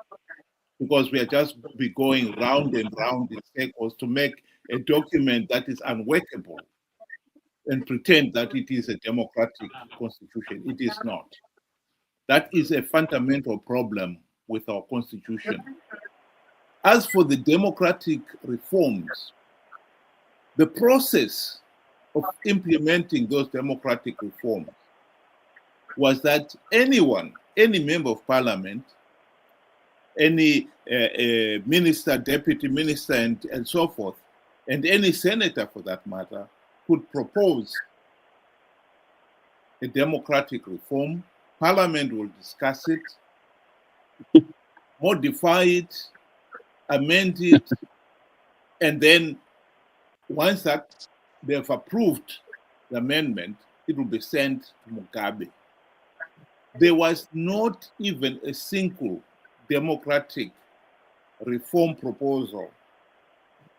because we are just be going round and round in circles to make a document that is unworkable and pretend that it is a democratic constitution. It is not. That is a fundamental problem with our constitution. As for the democratic reforms, the process of implementing those democratic reforms was that anyone, any member of parliament, any minister, deputy minister, and so forth, and any senator for that matter, could propose a democratic reform. Parliament will discuss it, modify it, amend it, and then once that they've approved the amendment, it will be sent to Mugabe. There was not even a single democratic reform proposal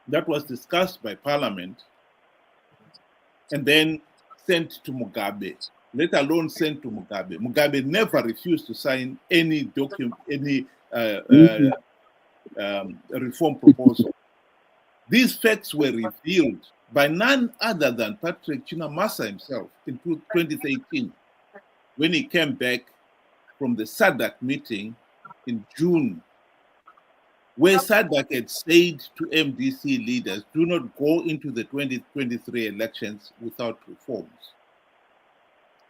that was discussed by Parliament and then sent to Mugabe, let alone sent to Mugabe. Mugabe never refused to sign any document, any reform proposal. These facts were revealed by none other than Patrick Chinamasa himself in 2018, when he came back from the SADC meeting in June, where SADC had said to MDC leaders, do not go into the 2023 elections without reforms.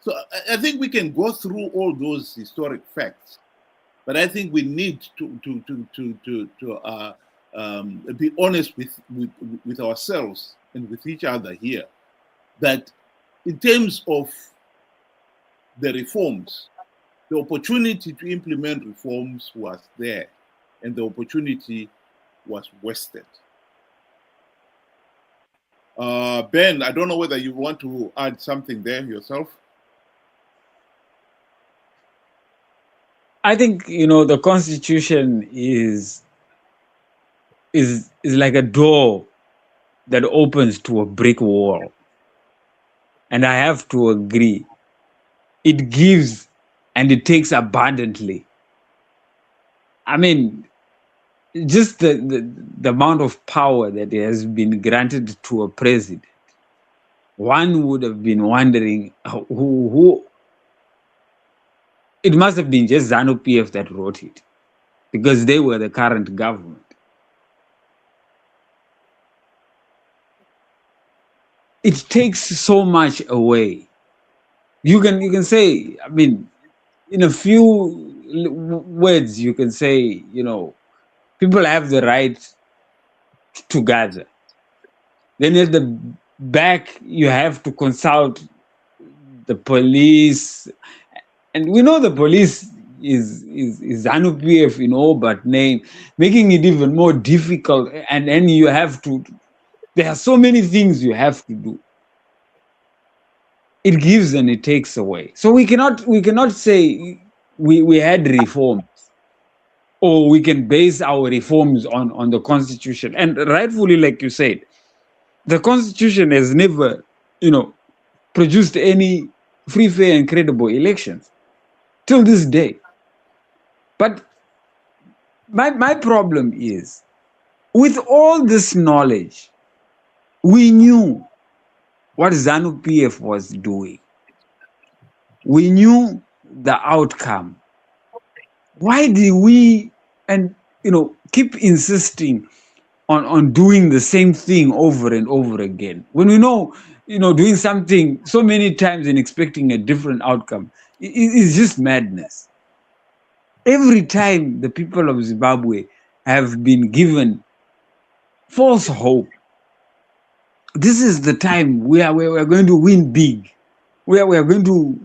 So I think we can go through all those historic facts, but I think we need to be honest with ourselves and with each other here, that in terms of the reforms, the opportunity to implement reforms was there, and the opportunity was wasted. Ben, I don't know whether you want to add something there yourself. I think, the Constitution is like a door that opens to a brick wall. And I have to agree. It gives and it takes abundantly. I mean, just the amount of power that has been granted to a president, one would have been wondering who it must have been just ZANU-PF that wrote it, because they were the current government. It takes so much away. You can say, I mean, in a few words, you can say, people have the right to gather. Then at the back, you have to consult the police. And we know the police is ZANU-PF but name, making it even more difficult. And then you have to, there are so many things you have to do. It gives and it takes away. So we cannot say we had reforms, or we can base our reforms on the Constitution. And rightfully, like you said, the Constitution has never, produced any free, fair, and credible elections till this day. But my problem is, with all this knowledge, we knew what ZANU-PF was doing. We knew the outcome. Why did we keep insisting on doing the same thing over and over again, when we know doing something so many times and expecting a different outcome is just madness? Every time the people of Zimbabwe have been given false hope, this is the time where we're going to win big, where we're going to,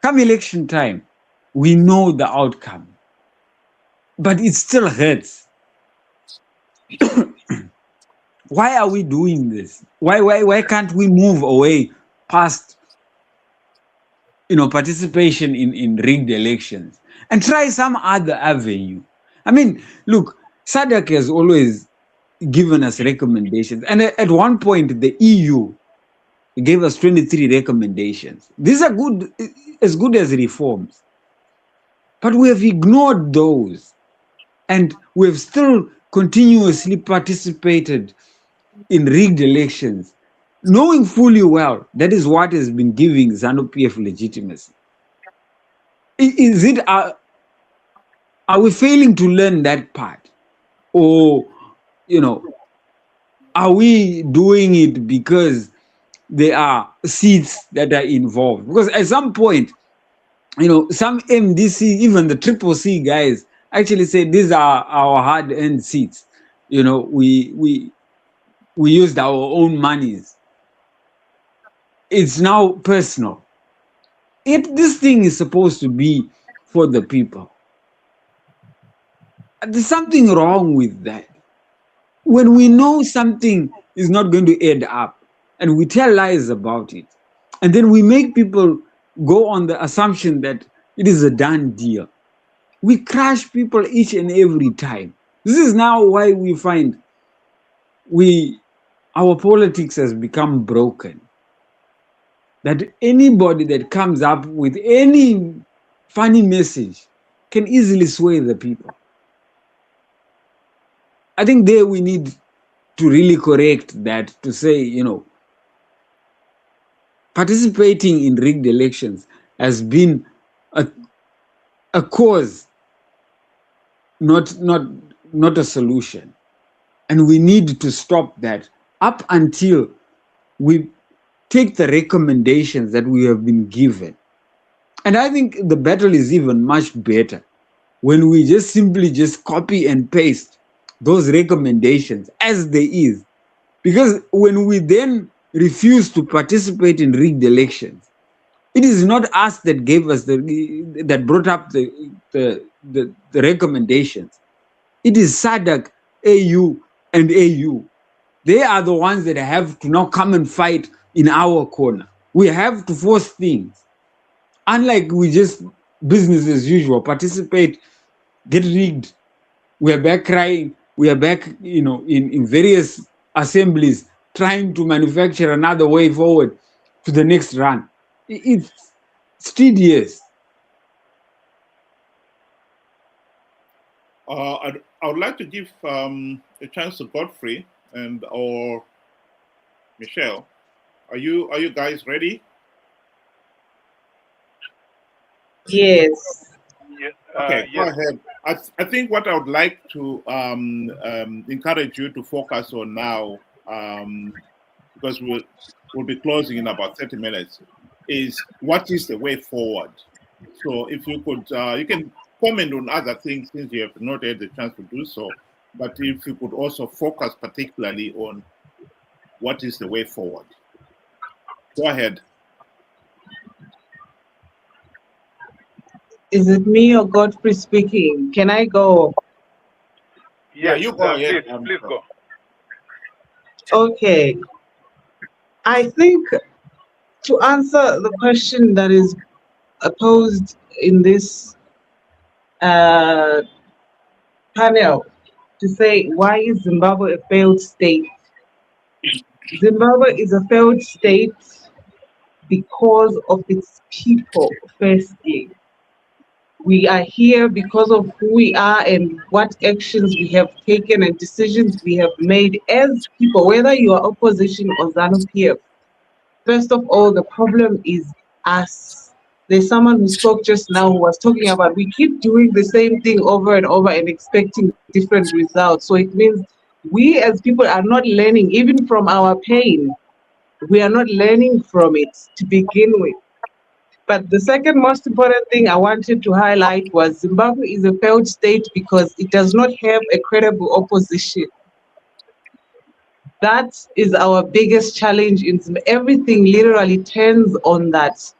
come election time, we know the outcome, but it still hurts. Why are we doing this? Why can't we move away past participation in rigged elections and try some other avenue? I mean, look, SADC has always given us recommendations, and at one point the EU gave us 23 recommendations. These are good as reforms, but we have ignored those, and we have still continuously participated in rigged elections, knowing fully well that is what has been giving ZANU-PF legitimacy. Is it are we failing to learn that part, or are we doing it because there are seats that are involved? Because at some point, some MDC, even the Triple C guys, actually say these are our hard-earned seats. We used our own monies. It's now personal. If this thing is supposed to be for the people, there's something wrong with that. When we know something is not going to add up and we tell lies about it, and then we make people go on the assumption that it is a done deal, we crush people each and every time. This is now why we find our politics has become broken. That anybody that comes up with any funny message can easily sway the people. I think there we need to really correct that, to say, participating in rigged elections has been a cause, not a solution. And we need to stop that up until we take the recommendations that we have been given. And I think the battle is even much better when we just simply copy and paste those recommendations as they is. Because when we then refuse to participate in rigged elections, it is not us that gave us that brought up the recommendations. It is SADC, AU, and AU. They are the ones that have to now come and fight in our corner. We have to force things. Unlike we just business as usual, participate, get rigged. We are back crying. We are back, in various assemblies trying to manufacture another way forward to the next run. It's tedious. I would like to give a chance to Godfrey or Michelle. Are you guys ready? Yes. Okay, go Yes. ahead. I think what I would like to encourage you to focus on now, because we'll be closing in about 30 minutes, is what is the way forward. So if you could, you can comment on other things since you have not had the chance to do so, but if you could also focus particularly on what is the way forward. Go ahead. Is it me or Godfrey speaking? Can I go? Yeah, Yes, you go ahead. please go. Okay. I think to answer the question that is posed in this panel, to say, why is Zimbabwe a failed state? Zimbabwe is a failed state because of its people, firstly. We are here because of who we are and what actions we have taken and decisions we have made as people, whether you are opposition or ZANU-PF. First of all, the problem is us. There's someone who spoke just now who was talking about we keep doing the same thing over and over and expecting different results. So it means we as people are not learning, even from our pain. We are not learning from it to begin with. But the second most important thing I wanted to highlight was Zimbabwe is a failed state because it does not have a credible opposition. That is our biggest challenge in Zimbabwe. Everything literally turns on that.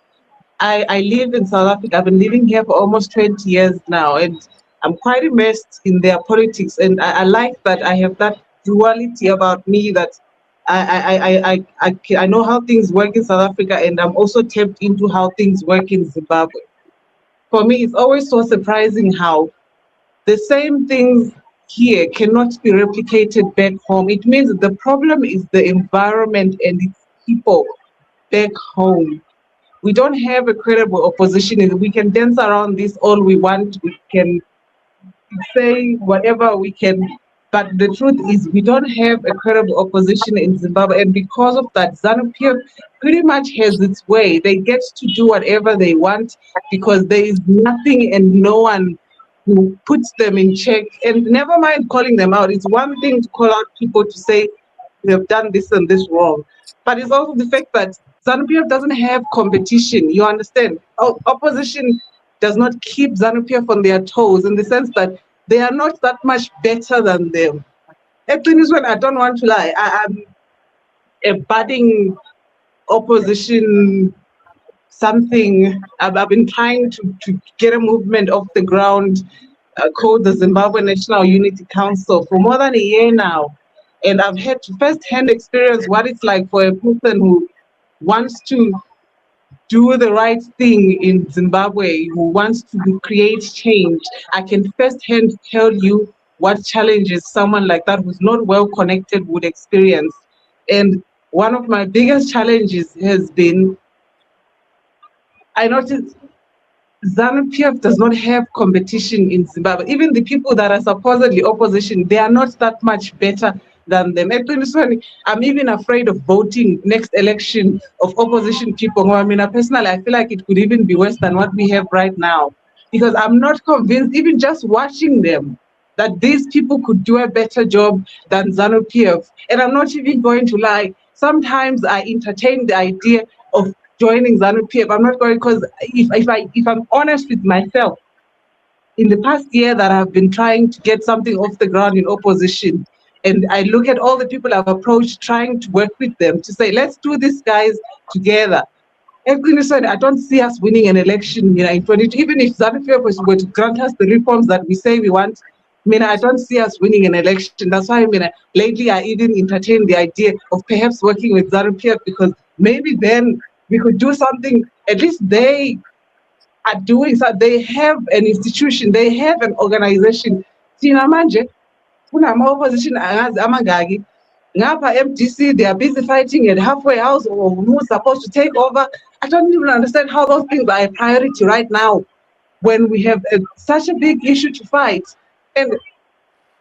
I live in South Africa. I've been living here for almost 20 years now, and I'm quite immersed in their politics. And I like that I have that duality about me that I know how things work in South Africa, and I'm also tapped into how things work in Zimbabwe. For me, it's always so surprising how the same things here cannot be replicated back home. It means the problem is the environment and its people back home. We don't have a credible opposition, and we can dance around this all we want. We can say whatever we can, but the truth is we don't have a credible opposition in Zimbabwe, and because of that, ZANU-PF pretty much has its way. They get to do whatever they want because there is nothing and no one who puts them in check. And never mind calling them out. It's one thing to call out people to say they have done this and this wrong, but it's also the fact that ZANU-PF doesn't have competition. You understand? Opposition does not keep ZANU-PF on their toes, in the sense that they are not that much better than them. Actually, this one, I don't want to lie. I'm a budding opposition something. I've been trying to get a movement off the ground called the Zimbabwe National Unity Council for more than a year now. And I've had to first-hand experience what it's like for a person who wants to do the right thing in Zimbabwe, who wants to create change. I can first-hand tell you what challenges someone like that who's not well connected would experience. And one of my biggest challenges has been, I noticed ZANU-PF does not have competition in Zimbabwe. Even the people that are supposedly opposition, they are not that much better than them. I'm even afraid of voting next election of opposition people. I mean, personally, I feel like it could even be worse than what we have right now, because I'm not convinced, even just watching them, that these people could do a better job than ZANU-PF. And I'm not even going to lie. Sometimes I entertain the idea of joining ZANU-PF. I'm not going, because if I'm honest with myself, in the past year that I've been trying to get something off the ground in opposition, and I look at all the people I've approached trying to work with them to say, let's do this, guys, together. I don't see us winning an election, in 22. Even if ZANU-PF were to grant us the reforms that we say we want, I don't see us winning an election. That's why, lately I even entertained the idea of perhaps working with ZANU-PF, because maybe then we could do something. At least they are doing so. They have an institution, they have an organization. Opposition amangaki ngapha MDC, they are busy fighting at halfway house, or who's supposed to take over. I don't even understand how those things are a priority right now when we have such a big issue to fight. And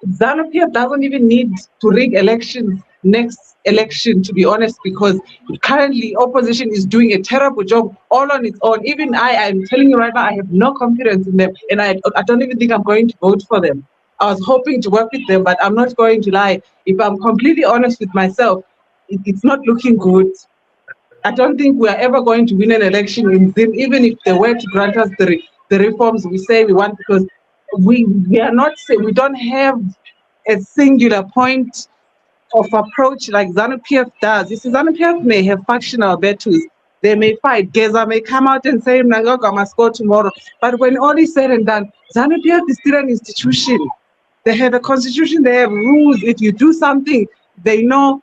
ZANU-PF doesn't even need to rig elections next election, to be honest, because currently opposition is doing a terrible job all on its own. Even I'm telling you right now, I have no confidence in them, and I don't even think I'm going to vote for them. I was hoping to work with them, but I'm not going to lie. If I'm completely honest with myself, it's not looking good. I don't think we are ever going to win an election in Zim, even if they were to grant us the reforms we say we want, because we don't have a singular point of approach like ZANU-PF does. You see, ZANU-PF may have factional battles. They may fight. Geza may come out and say, Mnangagwa must go tomorrow. But when all is said and done, ZANU-PF is still an institution. They have a constitution, they have rules. If you do something, they know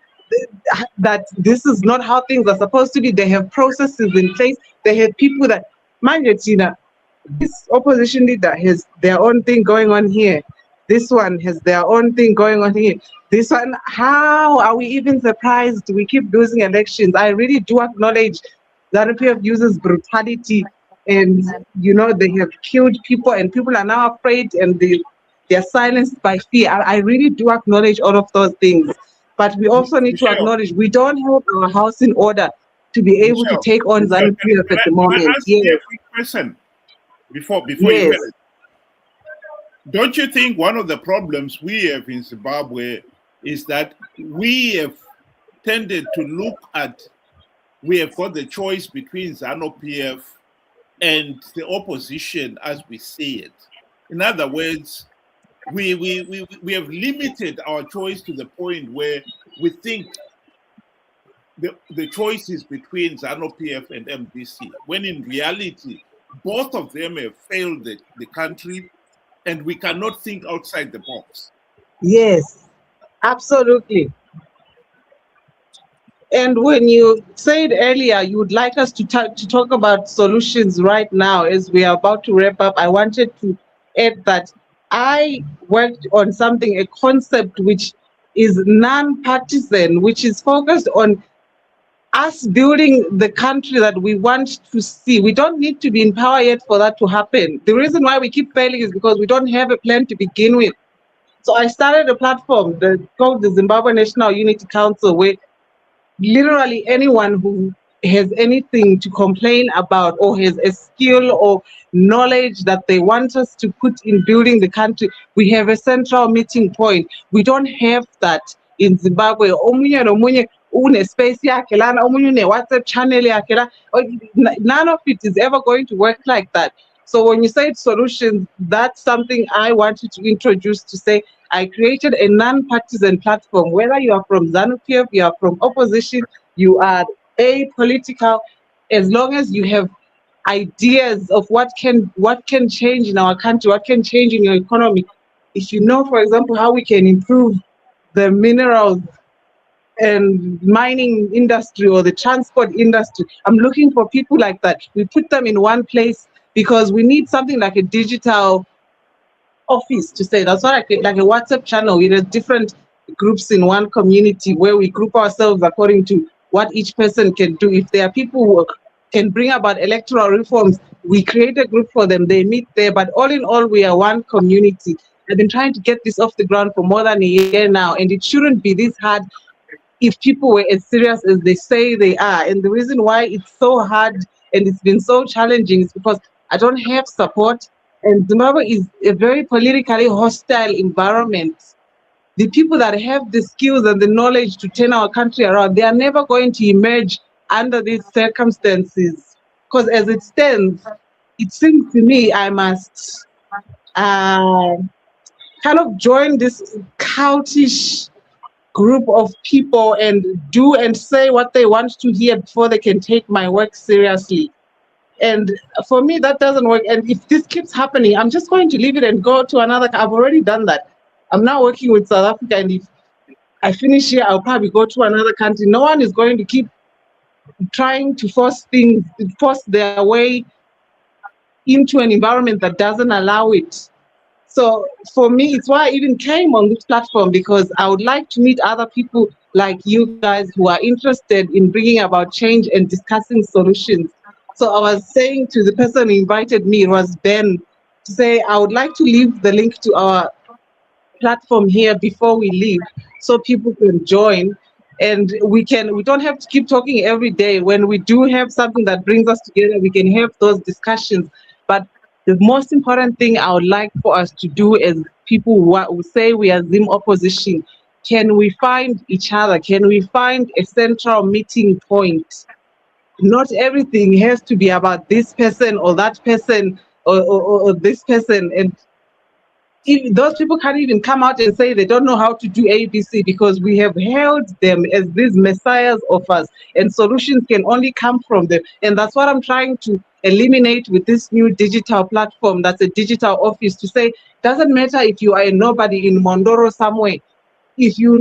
that this is not how things are supposed to be. They have processes in place. They have people that, mind you, Tina, this opposition leader has their own thing going on here. This one has their own thing going on here. This one, how are we even surprised we keep losing elections? I really do acknowledge that ZANU-PF uses brutality, and they have killed people, and people are now afraid, and they're silenced by fear. I really do acknowledge all of those things. But we also need to acknowledge we don't have our house in order to be able to take on ZANU-PF at the moment. Can I ask you a quick question before Yes. you? Don't you think one of the problems we have in Zimbabwe is that we have tended to look at, we have got the choice between ZANU-PF and the opposition as we see it. In other words, we have limited our choice to the point where we think the choice is between ZANU-PF and MDC, when in reality, both of them have failed the country, and we cannot think outside the box. Yes. Absolutely. And when you said earlier you would like us to talk about solutions right now as we are about to wrap up, I wanted to add that I worked on something, a concept which is non-partisan, which is focused on us building the country that we want to see. We don't need to be in power yet for that to happen. The reason why we keep failing is because we don't have a plan to begin with. So I started a platform called the Zimbabwe National Unity Council, where literally anyone who has anything to complain about or has a skill or knowledge that they want us to put in building the country, we have a central meeting point. We don't have that in Zimbabwe. Omunye nomunye une-space yakhe lana, omunye une-WhatsApp channel yakhe la. None of it is ever going to work like that. So when you say solutions, that's something I wanted to introduce, to say I created a non-partisan platform. Whether you are from ZANU-PF, you are from opposition, you are apolitical, as long as you have ideas of what can change in our country, what can change in your economy. If you know, for example, how we can improve the minerals and mining industry or the transport industry, I'm looking for people like that. We put them in one place because we need something like a digital office, to say that's what like a WhatsApp channel with a different groups in one community where we group ourselves according to what each person can do. If there are people who can bring about electoral reforms, we create a group for them, they meet there. But all in all, we are one community. I've been trying to get this off the ground for more than a year now, and it shouldn't be this hard if people were as serious as they say they are. And the reason why it's so hard and it's been so challenging is because I don't have support. And Zimbabwe is a very politically hostile environment. The people that have the skills and the knowledge to turn our country around, they are never going to emerge under these circumstances. Because as it stands, it seems to me I must kind of join this cultish group of people and do and say what they want to hear before they can take my work seriously. And for me, that doesn't work. And if this keeps happening, I'm just going to leave it and go to another. I've already done that. I'm now working with South Africa, and if I finish here, I'll probably go to another country. No one is going to keep trying to force their way into an environment that doesn't allow it. So for me, it's why I even came on this platform, because I would like to meet other people like you guys who are interested in bringing about change and discussing solutions. So I was saying to the person who invited me, it was Ben, to say I would like to leave the link to our platform here before we leave so people can join. And we don't have to keep talking every day. When we do have something that brings us together, we can have those discussions. But the most important thing I would like for us to do as people who say we are Zim opposition, can we find each other? Can we find a central meeting point? Not everything has to be about this person or that person or this person. And those people can't even come out and say they don't know how to do ABC, because we have held them as these messiahs of us, and solutions can only come from them. And that's what I'm trying to eliminate with this new digital platform. That's a digital office, to say, doesn't matter if you are a nobody in Mondoro somewhere. If you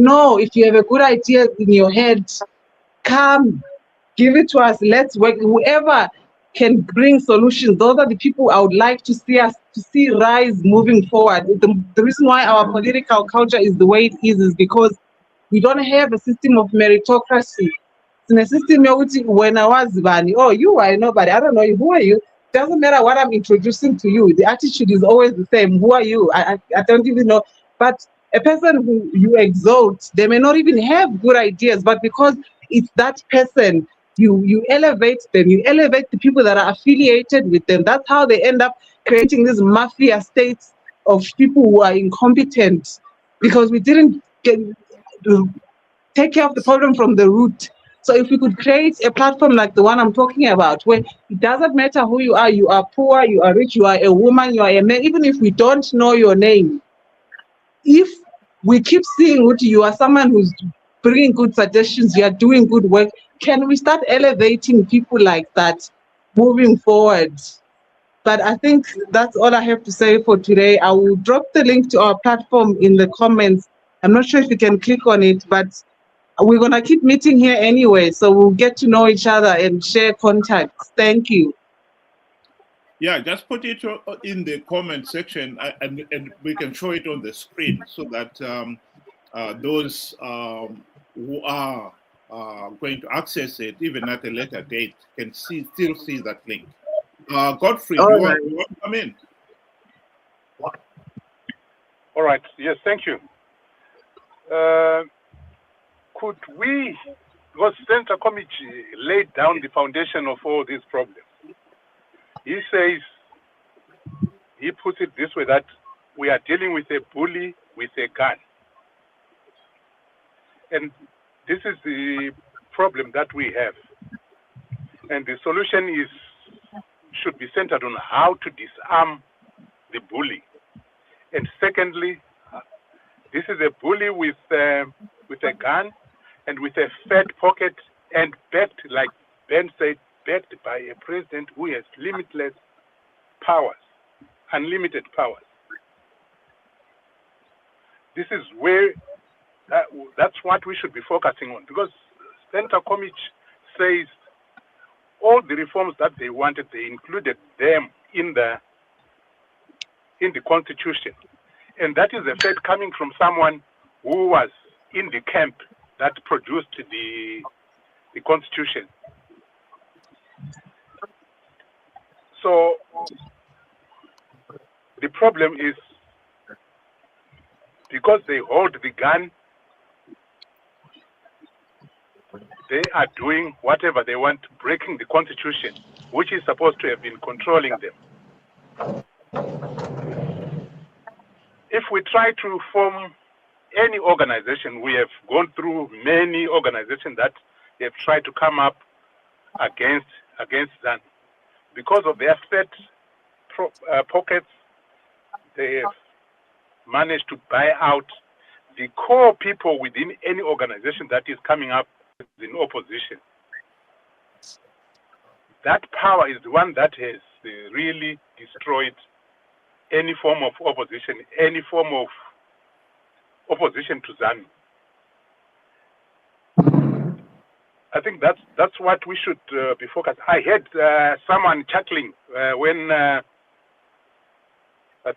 have a good idea in your head, come, give it to us. Let's work. Whoever can bring solutions, those are the people I would like to see rise moving forward. The reason why our political culture is the way it is because we don't have a system of meritocracy. In a system when I was Bani, oh, you are nobody, I don't know you, who are you? Doesn't matter what I'm introducing to you, the attitude is always the same. Who are you? I don't even know. But a person who you exalt, they may not even have good ideas, but because it's that person, you elevate them, you elevate the people that are affiliated with them. That's how they end up creating these mafia states of people who are incompetent, because we didn't take care of the problem from the root. So if we could create a platform like the one I'm talking about, where it doesn't matter who you are poor, you are rich, you are a woman, you are a man, even if we don't know your name, if we keep seeing what you are, someone who's bringing good suggestions, you are doing good work, can we start elevating people like that moving forward? But I think that's all I have to say for today. I will drop the link to our platform in the comments I'm not sure if you can click on it, but we're going to keep meeting here anyway, so we'll get to know each other and share contacts. Thank you. Yeah, just put it in the comment section and we can show it on the screen so that those who are going to access it, even at a later date, can still see that link. Godfrey, All you right. want to come in? All right. Yes, thank you. Could we, because Center Committee laid down the foundation of all these problems. He says, he puts it this way, that we are dealing with a bully with a gun. And this is the problem that we have. And the solution should be centered on how to disarm the bully. And secondly, this is a bully with a gun and with a fat pocket and backed, like Ben said, backed by a president who has limitless powers, unlimited powers. This is where, that's what we should be focusing on, because Center Committee says all the reforms that they wanted, they included them in the Constitution. And that is a fact coming from someone who was in the camp that produced the Constitution. So the problem is, because they hold the gun, they are doing whatever they want, breaking the Constitution, which is supposed to have been controlling them. If we try to form any organization, we have gone through many organizations that have tried to come up against that. Because of their fat pockets, they have managed to buy out the core people within any organization that is coming up in opposition. That power is the one that has really destroyed any form of opposition, any form of opposition to ZANU. I think that's what we should be focused. I heard someone chuckling when I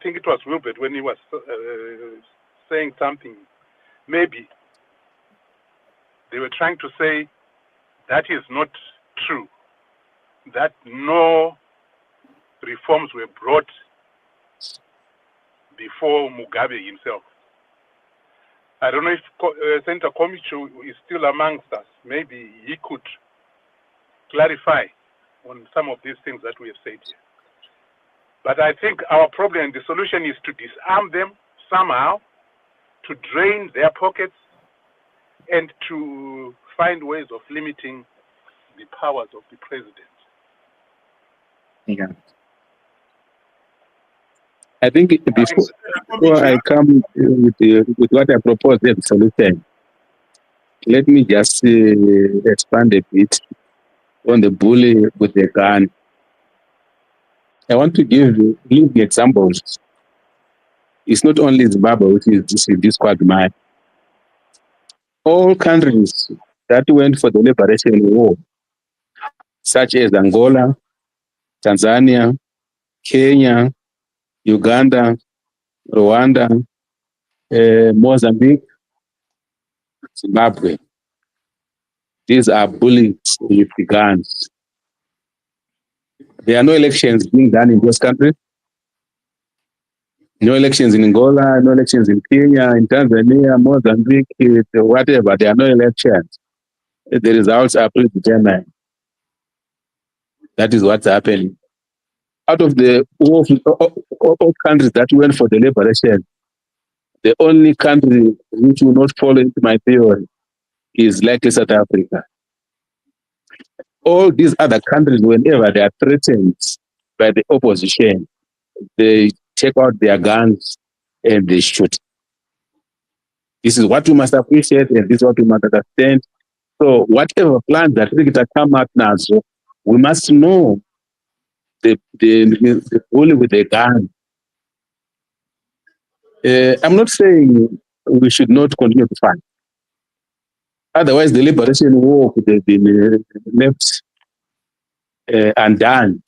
think it was Wilbert, when he was saying something. Maybe they were trying to say that is not true, that no reforms were brought before Mugabe himself. I don't know if Senator Komichu is still amongst us. Maybe he could clarify on some of these things that we have said here. But I think our problem and the solution is to disarm them somehow, to drain their pockets, and to find ways of limiting the powers of the president. Yeah. I think before I come with what I propose as a solution, let me just expand a bit on the bully with the gun. I want to give examples. It's not only Zimbabwe which is this quagmire. All countries that went for the liberation war, such as Angola, Tanzania, Kenya, Uganda, Rwanda, Mozambique, Zimbabwe. These are bullies with the guns. There are no elections being done in those countries. No elections in Angola, no elections in Kenya, in Tanzania, Mozambique, whatever. There are no elections. The results are predetermined. That is what's happening. Out of the all countries that went for the liberation, the only country which will not fall into my theory is likely South Africa. All these other countries, whenever they are threatened by the opposition, they take out their guns and they shoot. This is what we must appreciate, and this is what we must understand. So whatever plans that we get come out now, so we must know the bully with the gun. I'm not saying we should not continue to fight. Otherwise, the liberation war could have been left undone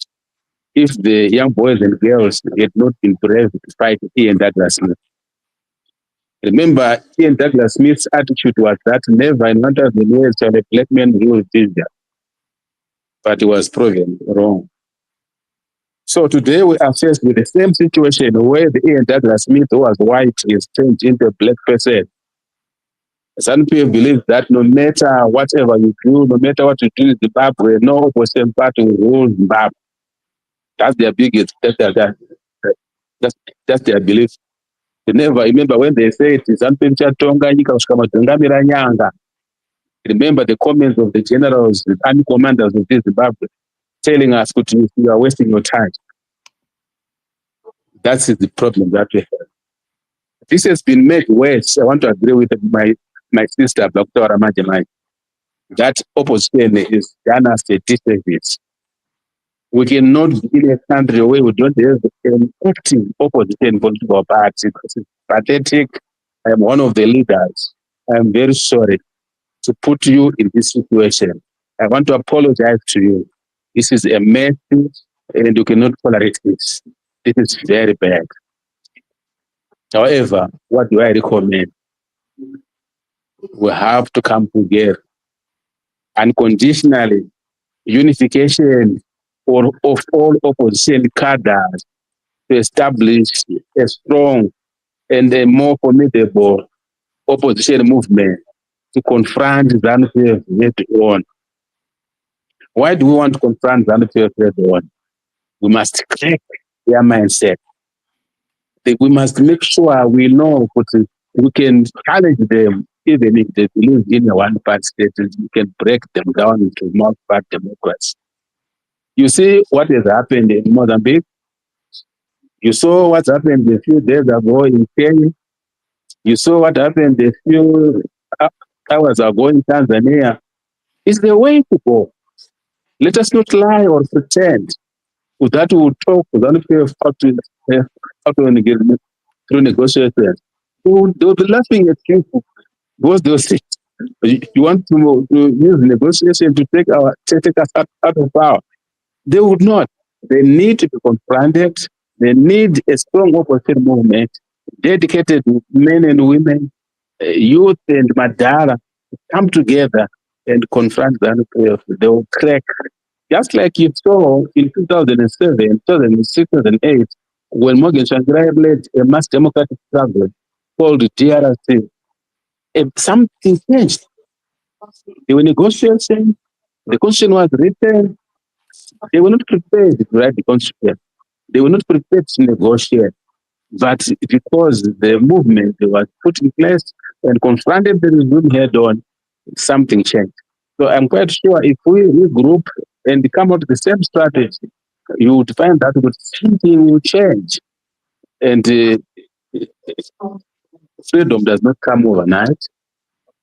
if the young boys and girls had not been brave to fight Ian Douglas Smith. Remember, Ian Douglas Smith's attitude was that never in 1,000 years shall a black man rule Georgia. But it was proven wrong. So today we are faced with the same situation where the Ian Douglas Smith, who was white, is changed into a black person. Some people believe that no matter whatever you do, no matter what you do in Zimbabwe, no opposition party will rule Zimbabwe. That's their biggest, that's their belief. You never remember when they say it is something chatonga nyika kusvika madzingamira nyanga. Remember the comments of the generals, the army commanders of Zimbabwe, telling us you are wasting your time. That is the problem that we have. This has been made worse. I want to agree with my sister, Dr. Ramajamai, that opposition is done as a disservice. We cannot be in a country where we don't have an active opposition political party. It's pathetic. I am one of the leaders. I am very sorry to put you in this situation. I want to apologize to you. This is a mess, and you cannot tolerate this. This is very bad. However, what do I recommend? We have to come together unconditionally. Unification of all opposition cadres to establish a strong and a more formidable opposition movement to confront ZANU-PF head on. Why do we want to confront ZANU-PF head on? We must crack their mindset. We must make sure we know we can challenge them, even if they believe in a one-part state, we can break them down into multi-part democracy. You see what has happened in Mozambique? You saw what happened a few days ago in Kenya. You saw what happened a few hours ago in Tanzania. It's the way to go. Let us not lie or pretend that we will talk through negotiations. They will be laughing at you because they'll say, you want to use negotiation to take us out of power. They would not. They need to be confronted. They need a strong opposition movement, dedicated men and women, youth and Madara, to come together and confront ZANU-PF. They will crack. Just like you saw in 2007, 2006, 2008, when Morgan Tsvangirai led a mass democratic struggle called DRC. Something changed. There were negotiations. The constitution was written. They were not prepared to write the constitution. They were not prepared to negotiate. But because the movement was put in place and confronted the regime head on, something changed. So I'm quite sure if we regroup and come up with the same strategy, you would find that something will change. And freedom does not come overnight.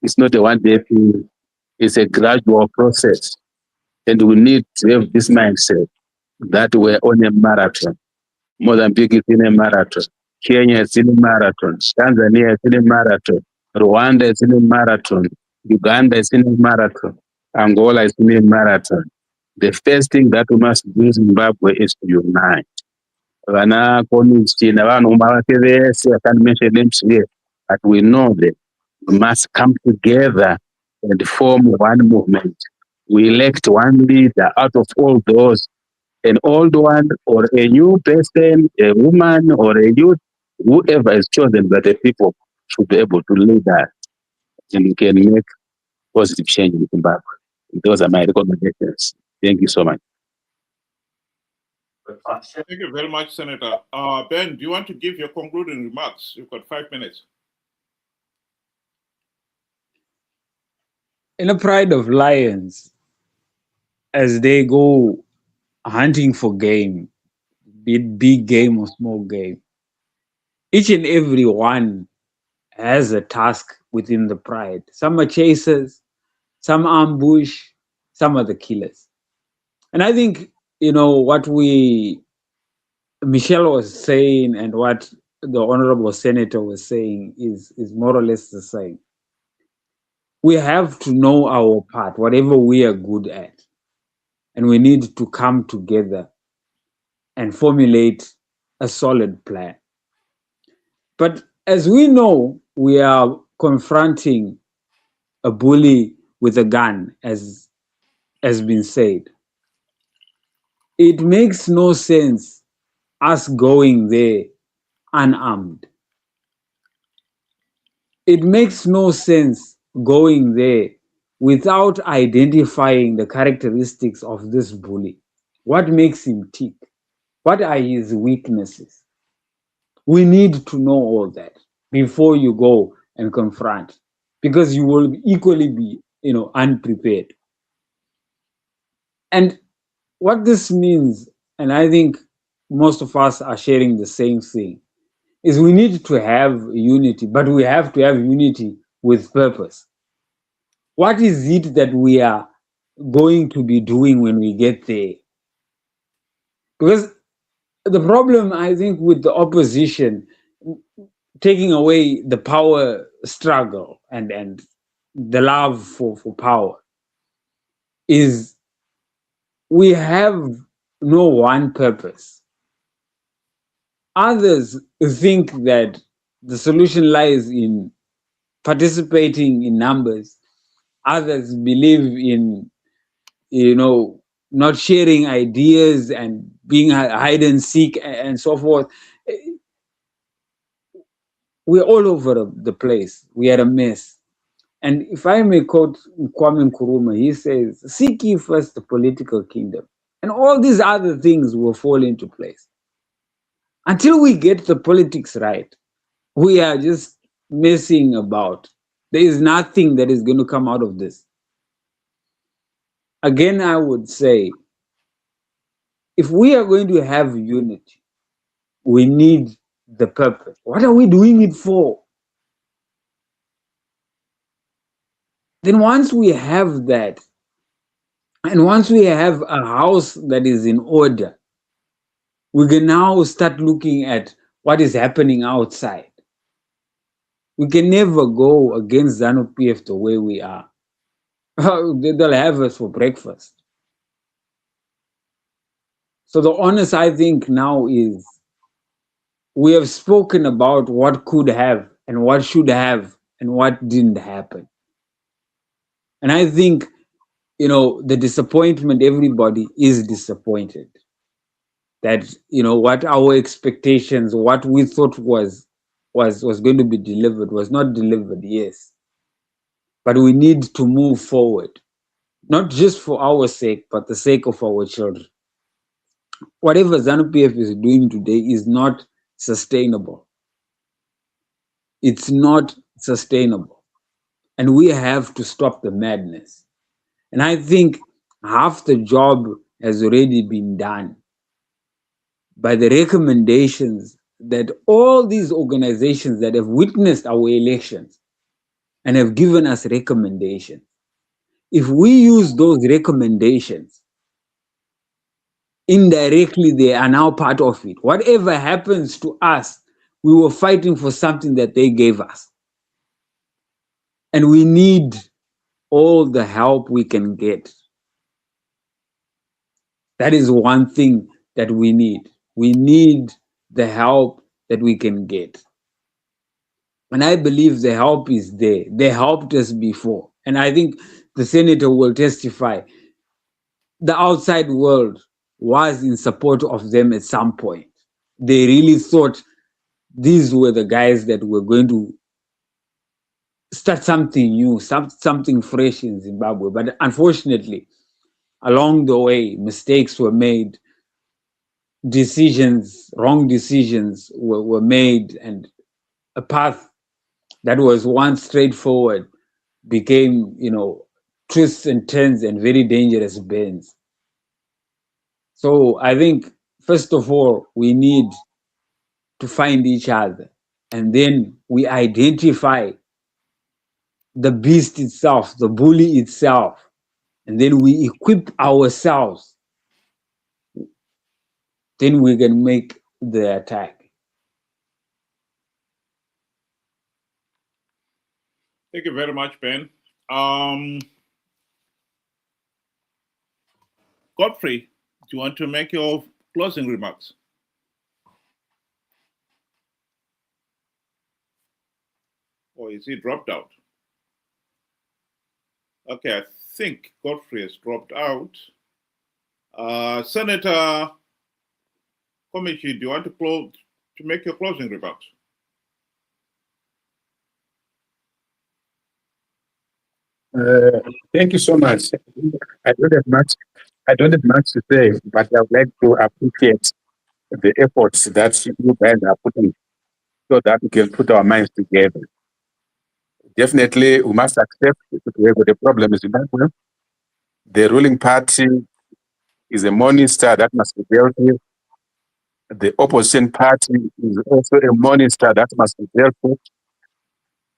It's not a one-day thing. It's a gradual process. And we need to have this mindset that we're on a marathon. Mozambique is in a marathon. Kenya is in a marathon. Tanzania is in a marathon. Rwanda is in a marathon. Uganda is in a marathon. Angola is in a marathon. The first thing that we must do in Zimbabwe is to unite. Vana community na vanhu vake vese, I can't mention names here, but we know that we must come together and form one movement. We elect one leader out of all those, an old one or a new person, a woman or a youth, whoever is chosen by the people should be able to lead us, and we can make positive change in Zimbabwe. Those are my recommendations. Thank you so much. Thank you very much, Senator. Ben, do you want to give your concluding remarks? You've got 5 minutes. In a pride of lions, as they go hunting for game, be it big game or small game, each and every one has a task within the pride. Some are chasers, some ambush, some are the killers. And I think, what Michelle was saying and what the honorable senator was saying is more or less the same. We have to know our part, whatever we are good at, and we need to come together and formulate a solid plan. But as we know, we are confronting a bully with a gun, as has been said. It makes no sense us going there unarmed. It makes no sense going there without identifying the characteristics of this bully. What makes him tick? What are his weaknesses? We need to know all that before you go and confront, because you will equally be, unprepared. And what this means, and I think most of us are sharing the same thing, is we need to have unity, but we have to have unity with purpose. What is it that we are going to be doing when we get there? Because the problem, I think, with the opposition taking away the power struggle and the love for power is we have no one purpose. Others think that the solution lies in participating in numbers. Others believe in, not sharing ideas and being hide and seek and so forth. We're all over the place. We are a mess. And if I may quote Kwame Nkrumah, he says, "Seek ye first the political kingdom, and all these other things will fall into place." Until we get the politics right, we are just messing about. There is nothing that is going to come out of this. Again, I would say, if we are going to have unity, we need the purpose. What are we doing it for? Then once we have that, and once we have a house that is in order, we can now start looking at what is happening outside. We can never go against ZANU-PF the way we are. They'll have us for breakfast. So the honest, I think, now is we have spoken about what could have and what should have and what didn't happen. And I think, the disappointment, everybody is disappointed. That, what our expectations, what we thought was going to be delivered was not delivered, yes. But we need to move forward, not just for our sake, but the sake of our children. Whatever ZANU-PF is doing today is not sustainable. It's not sustainable. And we have to stop the madness. And I think half the job has already been done by the recommendations that all these organizations that have witnessed our elections and have given us recommendations. If we use those recommendations, indirectly they are now part of it. Whatever happens to us, we were fighting for something that they gave us. And we need all the help we can get. That is one thing that we need. We need the help that we can get. And I believe the help is there. They helped us before. And I think the senator will testify. The outside world was in support of them at some point. They really thought these were the guys that were going to start something new, something fresh in Zimbabwe. But unfortunately, along the way, mistakes were made, wrong decisions were made, and a path that was once straightforward became, twists and turns and very dangerous bends. So I think, first of all, we need to find each other, and then we identify the beast itself, the bully itself, and then we equip ourselves. Then we can make the attack. Thank you very much, Ben. Godfrey, do you want to make your closing remarks? Or is he dropped out? Okay, I think Godfrey has dropped out. Senator Komichi, do you want to make your closing remarks? Thank you so much. I don't have much. I don't have much to say, but I would like to appreciate the efforts that you guys are putting so that we can put our minds together. Definitely, we must accept that we have got a problem in Zimbabwe. The ruling party is a morning star that must be dealt with. The opposition party is also a morning star that must be dealt with.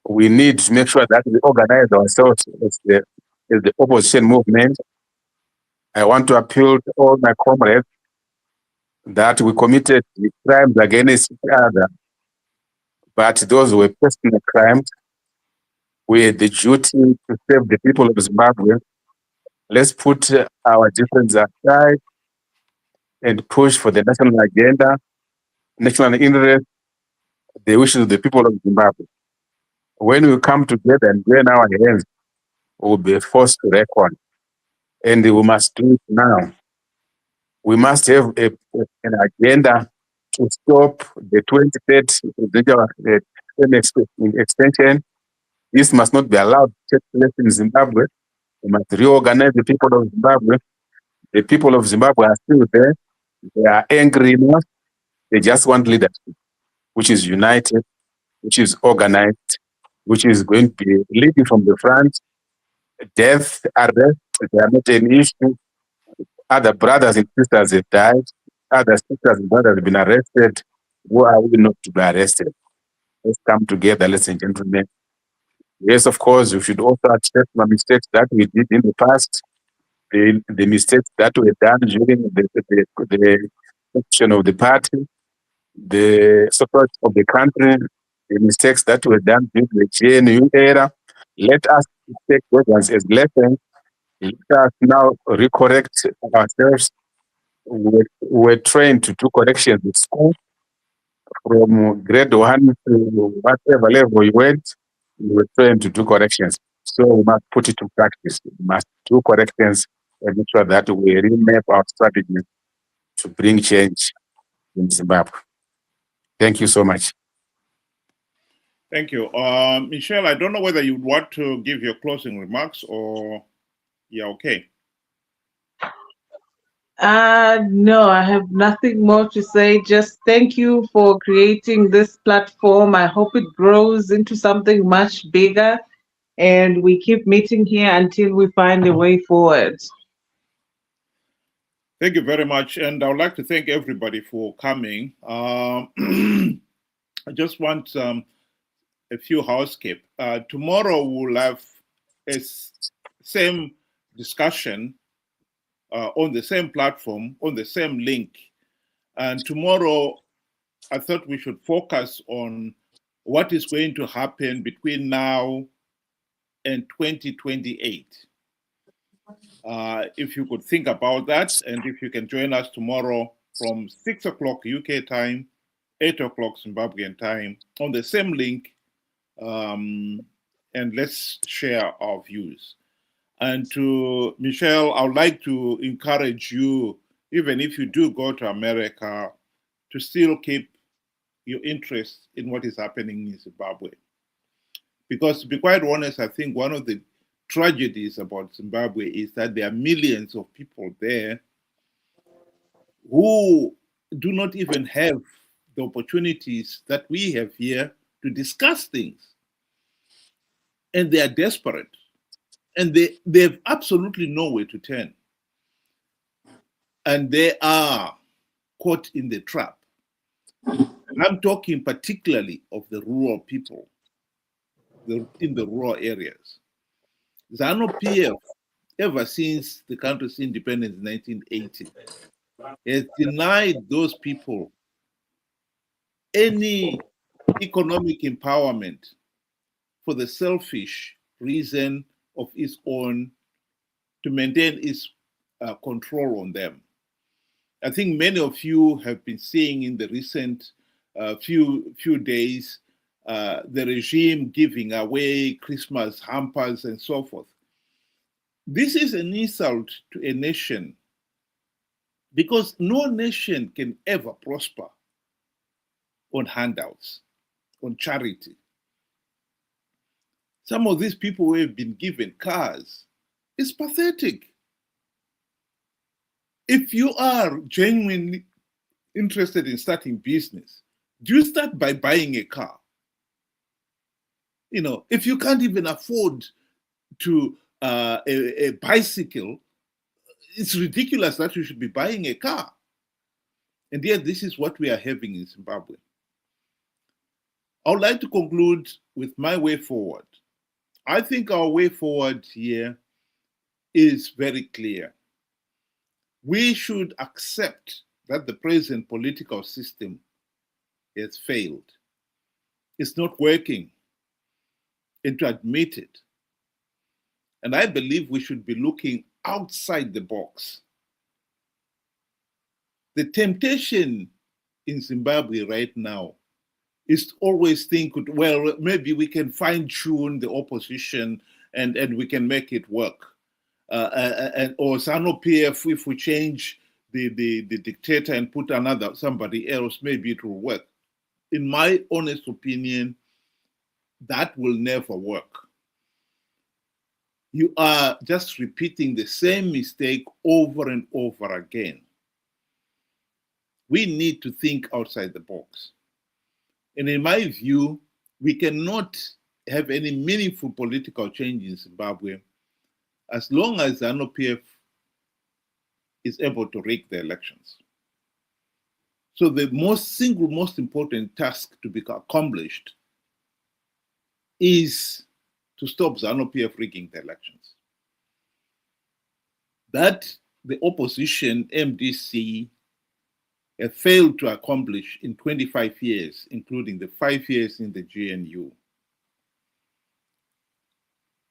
We need to make sure that we organize ourselves as the opposition movement. I want to appeal to all my comrades that we committed crimes against each other, but those were personal crimes. We had the duty to save the people of Zimbabwe. Let's put our differences aside and push for the national agenda, national interest, the wishes of the people of Zimbabwe. When we come together and join our hands, we'll be forced to reckon. And we must do it now. We must have an agenda to stop the 2030 presidential extension. This must not be allowed to take place in Zimbabwe. We must reorganize the people of Zimbabwe. The people of Zimbabwe are still there. They are angry enough. They just want leadership, which is united, which is organized, which is going to be leading from the front. Death, arrest, they are not an issue. Other brothers and sisters have died. Other sisters and brothers have been arrested. Who are we not to be arrested? Let's come together, ladies and gentlemen. Yes, of course, we should also accept the mistakes that we did in the past, the mistakes that were done during the action of the party, the support of the country, the mistakes that were done during the GNU era. Let us take those ones as lessons. Let us now recorrect ourselves. We're trained to do corrections in school from grade 1 to whatever level we went. We were trained to do corrections. So we must put it to practice. We must do corrections and make sure that we remap our strategy to bring change in Zimbabwe. Thank you so much. Thank you. Michelle, I don't know whether you want to give your closing remarks or you're okay. No, I have nothing more to say. Just thank you for creating this platform. I hope it grows into something much bigger and we keep meeting here until we find a way forward. Thank you very much. And I would like to thank everybody for coming. I just want a few housekeep. Tomorrow we'll have a same discussion on the same platform, on the same link. And tomorrow, I thought we should focus on what is going to happen between now and 2028. If you could think about that, and if you can join us tomorrow from 6 o'clock UK time, 8 o'clock Zimbabwean time, on the same link, and let's share our views. And to Michelle, I would like to encourage you, even if you do go to America, to still keep your interest in what is happening in Zimbabwe. Because to be quite honest, I think one of the tragedies about Zimbabwe is that there are millions of people there who do not even have the opportunities that we have here to discuss things. And they are desperate. And they have absolutely nowhere to turn. And they are caught in the trap. And I'm talking particularly of the rural people in the rural areas. ZANU-PF, ever since the country's independence in 1980, has denied those people any economic empowerment for the selfish reason of its own to maintain its control on them. I think many of you have been seeing in the recent few days the regime giving away Christmas hampers and so forth. This is an insult to a nation because no nation can ever prosper on handouts, on charity. Some of these people who have been given cars, it's pathetic. If you are genuinely interested in starting business, do you start by buying a car? You know, if you can't even afford to a bicycle, it's ridiculous that you should be buying a car. And yet this is what we are having in Zimbabwe. I would like to conclude with my way forward. I think our way forward here is very clear. We should accept that the present political system has failed. It's not working, and to admit it. And I believe we should be looking outside the box. The temptation in Zimbabwe right now is to always think, well, maybe we can fine-tune the opposition and we can make it work. Or ZANU-PF, if we change the dictator and put somebody else, maybe it will work. In my honest opinion, that will never work. You are just repeating the same mistake over and over again. We need to think outside the box. And in my view, we cannot have any meaningful political change in Zimbabwe as long as ZANU-PF is able to rig the elections. So the single most important task to be accomplished is to stop ZANU-PF rigging the elections. That the opposition, MDC, have failed to accomplish in 25 years, including the 5 years in the GNU.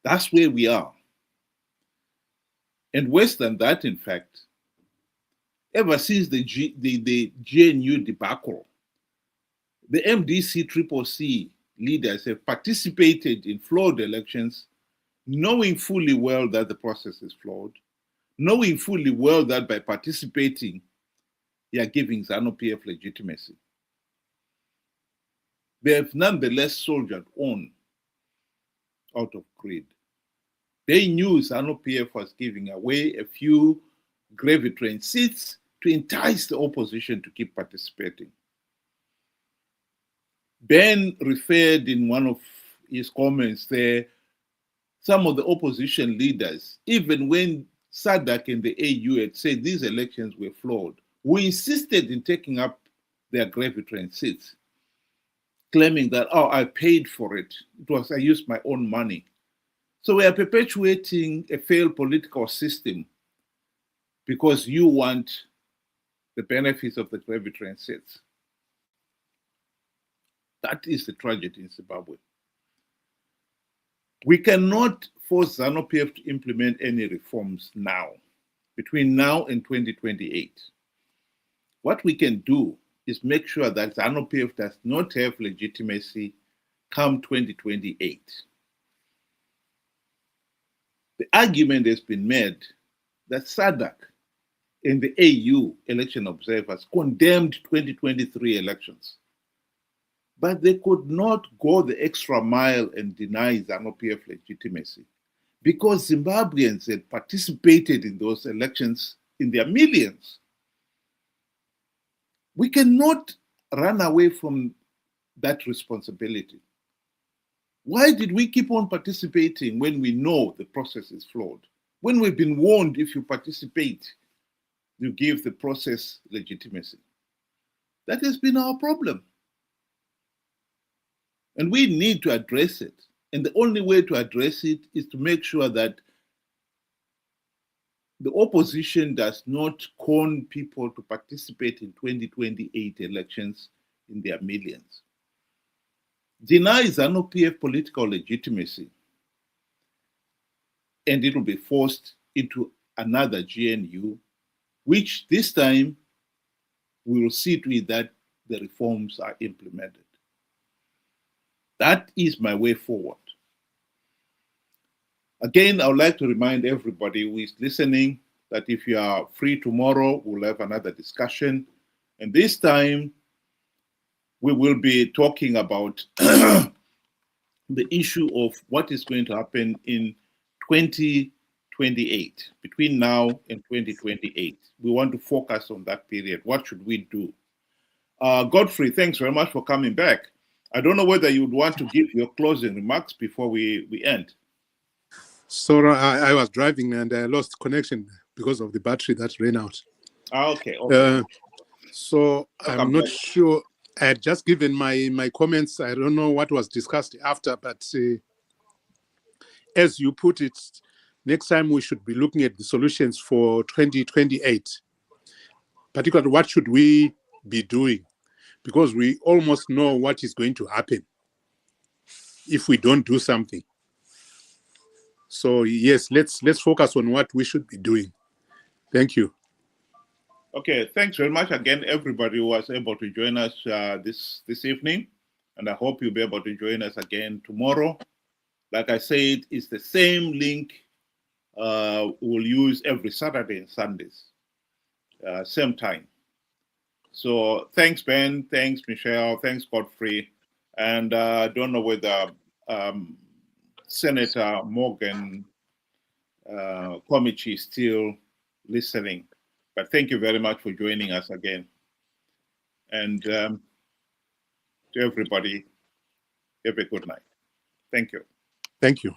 That's where we are. And worse than that, in fact, ever since the GNU debacle, the MDC-CCC leaders have participated in flawed elections, knowing fully well that the process is flawed, knowing fully well that by participating, they are giving ZANU-PF legitimacy. They have nonetheless soldiered on out of greed. They knew ZANU-PF was giving away a few gravy train seats to entice the opposition to keep participating. Ben referred in one of his comments there, some of the opposition leaders, even when SADC and the AU had said these elections were flawed, who insisted in taking up their gravy train seats, claiming that, oh, I paid for it. I used my own money. So we are perpetuating a failed political system because you want the benefits of the gravy train seats. That is the tragedy in Zimbabwe. We cannot force ZANU-PF to implement any reforms now, between now and 2028. What we can do is make sure that ZANU-PF does not have legitimacy come 2028. The argument has been made that SADC and the AU election observers condemned 2023 elections, but they could not go the extra mile and deny ZANU-PF legitimacy because Zimbabweans had participated in those elections in their millions. We cannot run away from that responsibility. Why did we keep on participating when we know the process is flawed? When we've been warned, if you participate, you give the process legitimacy. That has been our problem. And we need to address it. And the only way to address it is to make sure that the opposition does not con people to participate in 2028 elections in their millions. deny ZANU-PF political legitimacy, and it will be forced into another GNU, which this time we will see to it that the reforms are implemented. That is my way forward. Again, I would like to remind everybody who is listening that if you are free tomorrow, we'll have another discussion. And this time, we will be talking about the issue of what is going to happen in 2028, between now and 2028. We want to focus on that period. What should we do? Godfrey, thanks very much for coming back. I don't know whether you would want to give your closing remarks before we end. So I was driving and I lost connection because of the battery that ran out. Okay. So I'm not sure. I had just given my comments. I don't know what was discussed after, but as you put it, next time we should be looking at the solutions for 2028. Particularly, what should we be doing? Because we almost know what is going to happen if we don't do something. So yes, let's focus on what we should be doing. Thank you. Okay, thanks very much again, everybody who was able to join us this evening, and I hope you'll be able to join us again tomorrow. Like I said, it's the same link we'll use every Saturday and Sundays, same time. So thanks, Ben. Thanks, Michelle. Thanks, Godfrey. And I don't know whether Senator Morgan Komichi is still listening. But thank you very much for joining us again. And to everybody, have a good night. Thank you. Thank you.